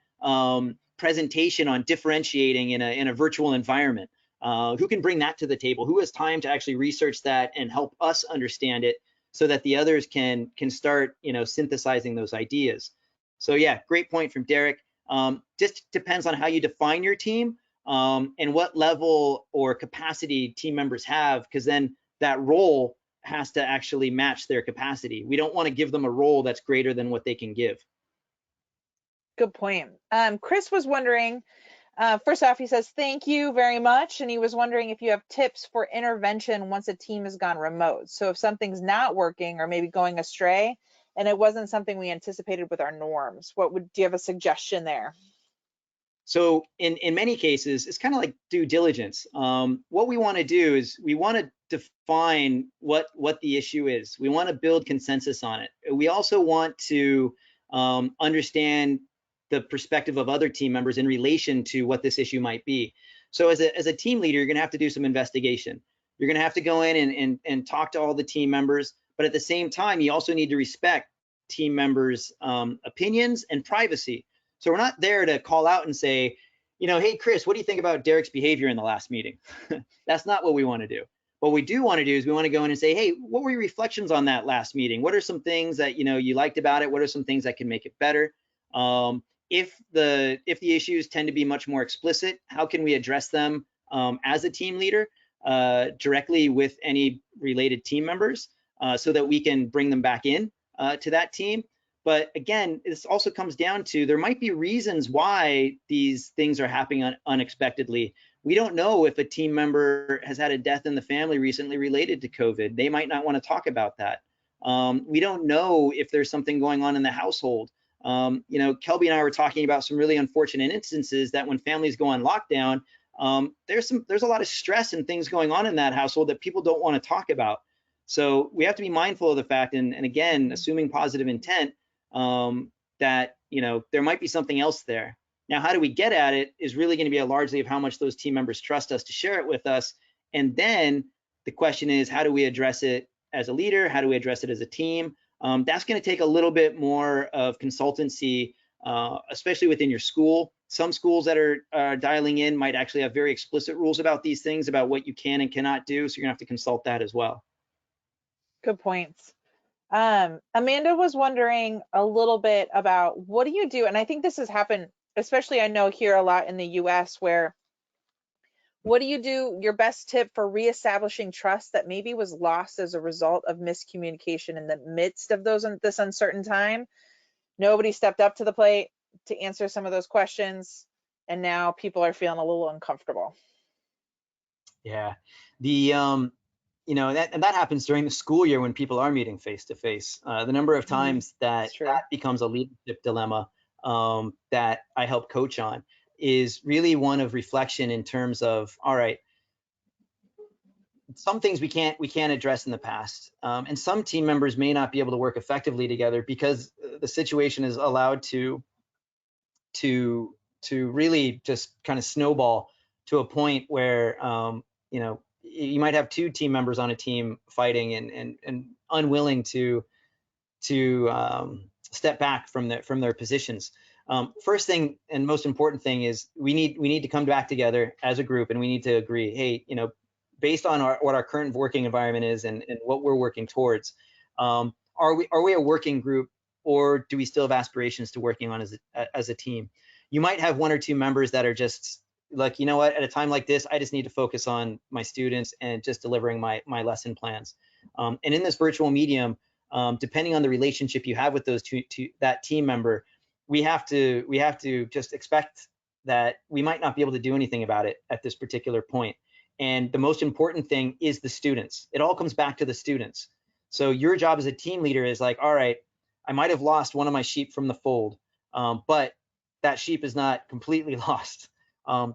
presentation on differentiating in a virtual environment? Who can bring that to the table? Who has time to actually research that and help us understand it, so that the others can start synthesizing those ideas? So yeah, great point from Derek. Just depends on how you define your team, and what level or capacity team members have, because then that role has to actually match their capacity. We don't want to give them a role that's greater than what they can give. Good point. Chris was wondering, first off, he says, thank you very much. And he was wondering if you have tips for intervention once a team has gone remote. So if something's not working or maybe going astray, and it wasn't something we anticipated with our norms, do you have a suggestion there? So in many cases, it's kind of like due diligence. What we want to do is we want to define what the issue is. We want to build consensus on it. We also want to understand the perspective of other team members in relation to what this issue might be. So as a team leader, you're going to have to do some investigation. You're going to have to go in and talk to all the team members, but at the same time, you also need to respect team members' opinions and privacy. So we're not there to call out and say, hey, Chris, what do you think about Derek's behavior in the last meeting? That's not what we want to do. What we do want to do is we want to go in and say, hey, what were your reflections on that last meeting? What are some things that you liked about it? What are some things that can make it better? if the issues tend to be much more explicit, how can we address them as a team leader directly with any related team members so that we can bring them back in to that team. But again, this also comes down to there might be reasons why these things are happening unexpectedly. We don't know if a team member has had a death in the family recently related to COVID. They might not want to talk about that. We don't know if there's something going on in the household. You know, Kelby and I were talking about some really unfortunate instances that when families go on lockdown, there's a lot of stress and things going on in that household that people don't want to talk about. So we have to be mindful of the fact, and again, assuming positive intent, that, you know, there might be something else there. Now, how do we get at it is really going to be largely of how much those team members trust us to share it with us. And then the question is, how do we address it as a leader? How do we address it as a team? That's going to take a little bit more of consultancy, especially within your school. Some schools that are dialing in might actually have very explicit rules about these things, about what you can and cannot do. So you're gonna have to consult that as well. Good points. Amanda was wondering a little bit about what do you do? And I think this has happened, especially I know here a lot in the US, where what do you do? Your best tip for reestablishing trust that maybe was lost as a result of miscommunication in the midst of this uncertain time. Nobody stepped up to the plate to answer some of those questions, and now people are feeling a little uncomfortable. Yeah, the you know, and that happens during the school year when people are meeting face to face. The number of times It's that true. becomes a leadership dilemma that I help coach on is really one of reflection in terms of, all right, some things we can't address in the past, and some team members may not be able to work effectively together because the situation is allowed to really just kind of snowball to a point where you know, you might have two team members on a team fighting and unwilling to step back from their positions. First thing and most important thing is we need to come back together as a group, and we need to agree, hey, you know, based on what our current working environment is and what we're working towards, are we a working group, or do we still have aspirations to working on as a team? You might have one or two members that are just like, you know what, at a time like this, I just need to focus on my students and just delivering my lesson plans. And in this virtual medium, depending on the relationship you have with those that team member, we have to just expect that we might not be able to do anything about it at this particular point. And the most important thing is the students. It all comes back to the students. So your job as a team leader is like, all right, I might have lost one of my sheep from the fold, but that sheep is not completely lost.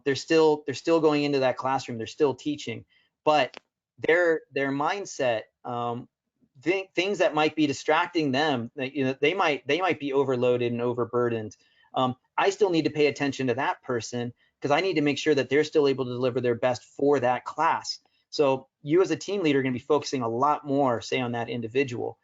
They're still going into that classroom. They're still teaching, but their mindset, things that might be distracting them, that, you know, they might be overloaded and overburdened. I still need to pay attention to that person because I need to make sure that they're still able to deliver their best for that class. So you as a team leader are going to be focusing a lot more, say, on that individual.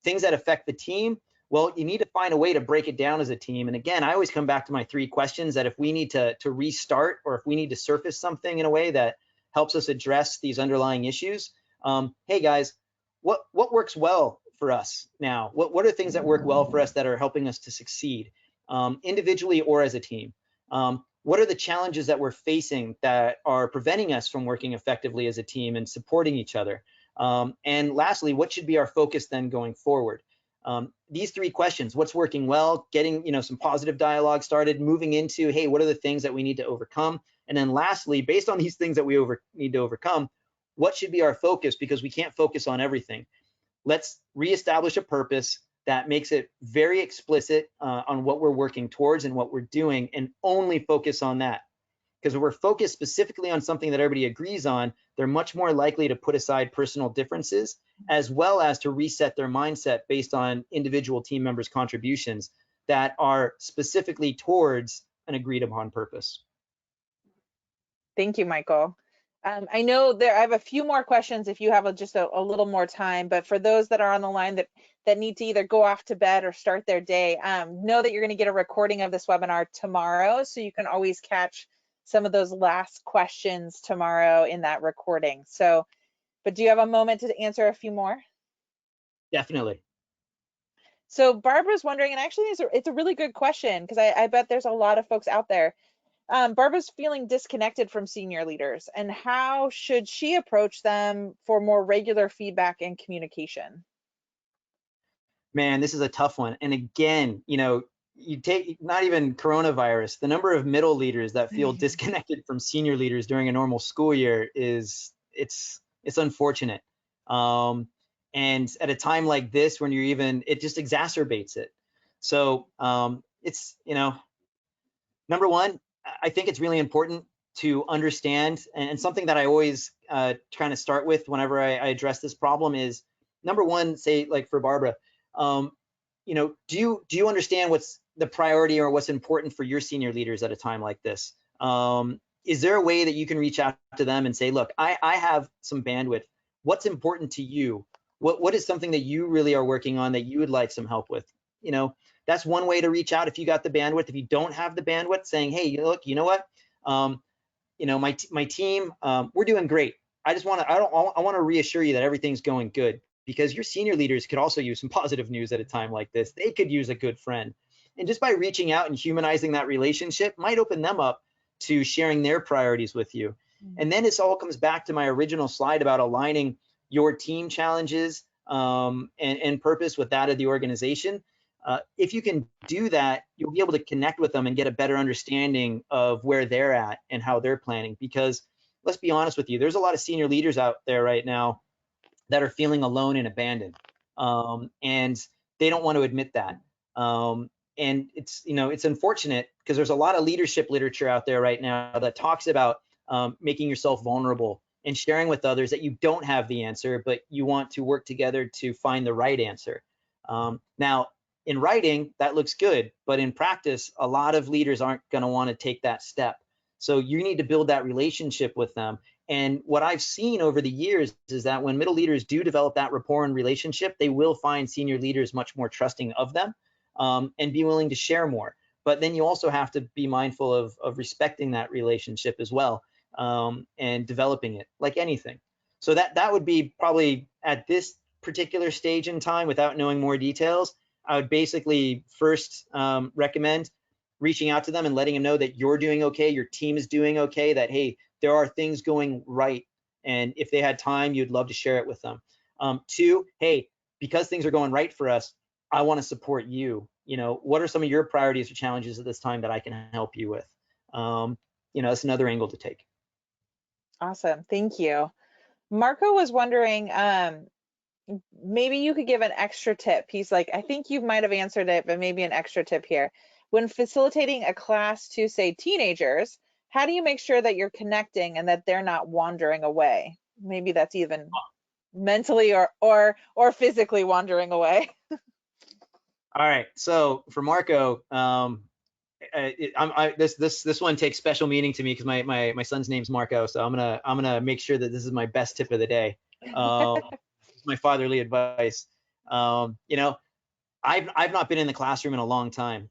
Things that affect the team, well, you need to find a way to break it down as a team. And again, I always come back to my three questions, that if we need to restart, or if we need to surface something in a way that helps us address these underlying issues, hey guys, what works well for us now? What are things that work well for us that are helping us to succeed, individually or as a team? What are the challenges that we're facing that are preventing us from working effectively as a team and supporting each other? And lastly, what should be our focus then going forward? These three questions: what's working well, getting, you know, some positive dialogue started, moving into, hey, what are the things that we need to overcome? And then lastly, based on these things that we need to overcome, what should be our focus? Because we can't focus on everything. Let's reestablish a purpose that makes it very explicit on what we're working towards and what we're doing, and only focus on that. Because if we're focused specifically on something that everybody agrees on, they're much more likely to put aside personal differences, as well as to reset their mindset based on individual team members' contributions that are specifically towards an agreed upon purpose. Thank you, Michael. I know I have a few more questions if you have just a little more time, but for those that are on the line that need to either go off to bed or start their day, know that you're going to get a recording of this webinar tomorrow, so you can always catch some of those last questions tomorrow in that recording. So, but do you have a moment to answer a few more? Definitely. So Barbara's wondering, and actually it's a really good question because I bet there's a lot of folks out there. Barbara's feeling disconnected from senior leaders, and how should she approach them for more regular feedback and communication? Man, this is a tough one. And again, you take not even coronavirus, the number of middle leaders that feel disconnected from senior leaders during a normal school year is it's unfortunate. Um, and at a time like this, when you're even, it just exacerbates it. So it's, number one, I think it's really important to understand, and something that I always trying to start with whenever I address this problem is, number one, say like for Barbara, um, do you understand what's the priority or what's important for your senior leaders at a time like this? Is there a way that you can reach out to them and say, look, I have some bandwidth. What's important to you? What is something that you really are working on that you would like some help with? You know, that's one way to reach out if you got the bandwidth. If you don't have the bandwidth, saying, hey, look, you know what? My team, we're doing great. I want to reassure you that everything's going good, because your senior leaders could also use some positive news at a time like this. They could use a good friend. And just by reaching out and humanizing that relationship might open them up to sharing their priorities with you. And then this all comes back to my original slide about aligning your team challenges and purpose with that of the organization. If you can do that, you'll be able to connect with them and get a better understanding of where they're at and how they're planning. Because let's be honest with you, there's a lot of senior leaders out there right now that are feeling alone and abandoned, and they don't want to admit that. And it's unfortunate because there's a lot of leadership literature out there right now that talks about making yourself vulnerable and sharing with others that you don't have the answer, but you want to work together to find the right answer. Now, in writing, that looks good, but in practice, a lot of leaders aren't going to want to take that step. So you need to build that relationship with them. And what I've seen over the years is that when middle leaders do develop that rapport and relationship, they will find senior leaders much more trusting of them, and be willing to share more. But then you also have to be mindful of respecting that relationship as well, and developing it like anything. So that would be probably at this particular stage in time, without knowing more details, I would basically first recommend reaching out to them and letting them know that you're doing okay, your team is doing okay, that, hey, there are things going right. And if they had time, you'd love to share it with them. Two, hey, because things are going right for us, I want to support you. What are some of your priorities or challenges at this time that I can help you with? That's another angle to take. Awesome, thank you. Marco was wondering, maybe you could give an extra tip. He's like, I think you might have answered it, but maybe an extra tip here. When facilitating a class to, say, teenagers, how do you make sure that you're connecting and that they're not wandering away? Maybe that's even mentally or physically wandering away. All right. So for Marco, this one takes special meaning to me because my son's name's Marco. So I'm gonna make sure that this is my best tip of the day. It's my fatherly advice. I've not been in the classroom in a long time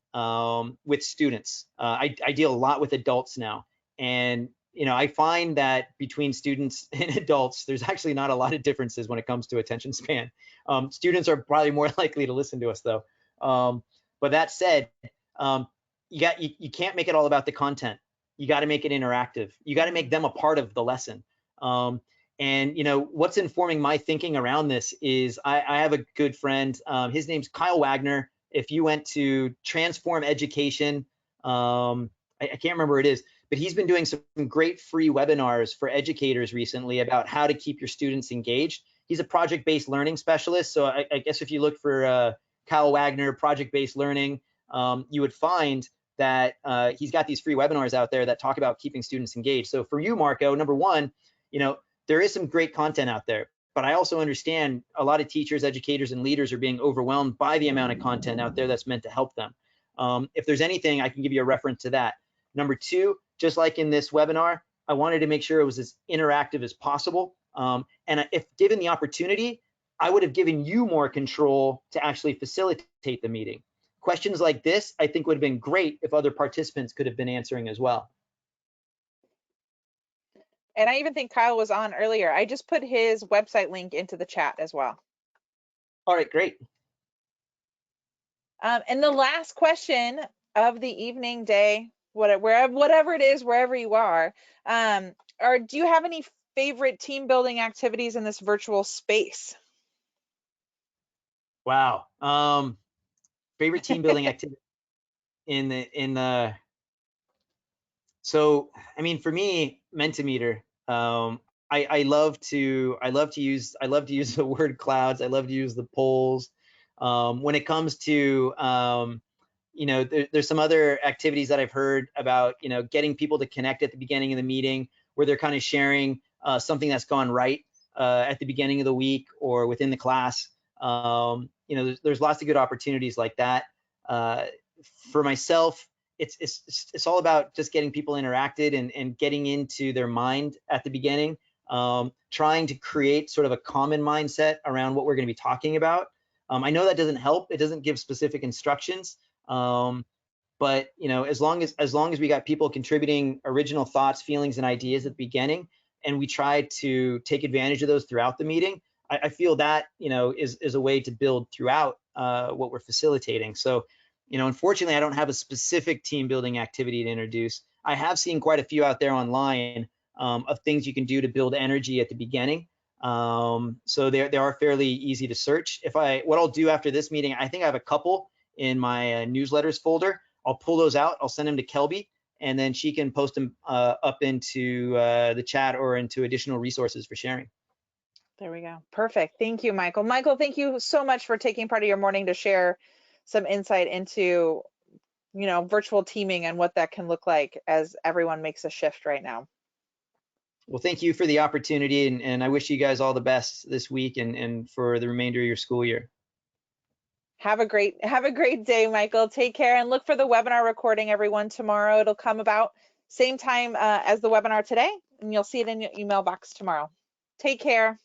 with students. I deal a lot with adults now, and I find that between students and adults, there's actually not a lot of differences when it comes to attention span. Students are probably more likely to listen to us though. But that said, um, you can't make it all about the content. You got to make it interactive. You got to make them a part of the lesson. And what's informing my thinking around this is I have a good friend. His name's Kyle Wagner. If you went to Transform Education, I can't remember what it is, but he's been doing some great free webinars for educators recently about how to keep your students engaged. He's a project-based learning specialist. So I guess if you look for Kyle Wagner, project-based learning, you would find that he's got these free webinars out there that talk about keeping students engaged. So for you, Marco, number one, there is some great content out there, but I also understand a lot of teachers, educators, and leaders are being overwhelmed by the amount of content out there that's meant to help them. If there's anything, I can give you a reference to that. Number two, just like in this webinar, I wanted to make sure it was as interactive as possible. And if given the opportunity, I would have given you more control to actually facilitate the meeting. Questions like this, I think, would have been great if other participants could have been answering as well. And I even think Kyle was on earlier. I just put his website link into the chat as well. All right, great. And the last question of the evening, day, whatever it is, wherever you are, do you have any favorite team building activities in this virtual space? Wow. Favorite team building activity in the so I mean for me, Mentimeter. I love to use the word clouds. I love to use the polls. When it comes to there's some other activities that I've heard about, getting people to connect at the beginning of the meeting where they're kind of sharing something that's gone right at the beginning of the week or within the class. There's lots of good opportunities like that. Uh, for myself, it's all about just getting people interacted and getting into their mind at the beginning, trying to create sort of a common mindset around what we're going to be talking about. I know that doesn't help. It doesn't give specific instructions. But as long as we got people contributing original thoughts, feelings, and ideas at the beginning, and we try to take advantage of those throughout the meeting, I feel that is a way to build throughout what we're facilitating. So, unfortunately, I don't have a specific team building activity to introduce. I have seen quite a few out there online of things you can do to build energy at the beginning. So they are fairly easy to search. What I'll do after this meeting, I think I have a couple in my newsletters folder. I'll pull those out. I'll send them to Kelby, and then she can post them up into the chat or into additional resources for sharing. There we go. Perfect. Thank you, Michael. Michael, thank you so much for taking part of your morning to share some insight into, virtual teaming and what that can look like as everyone makes a shift right now. Well, thank you for the opportunity, and I wish you guys all the best this week and for the remainder of your school year. Have a great day, Michael. Take care and look for the webinar recording, everyone, tomorrow. It'll come about same time as the webinar today, and you'll see it in your email box tomorrow. Take care.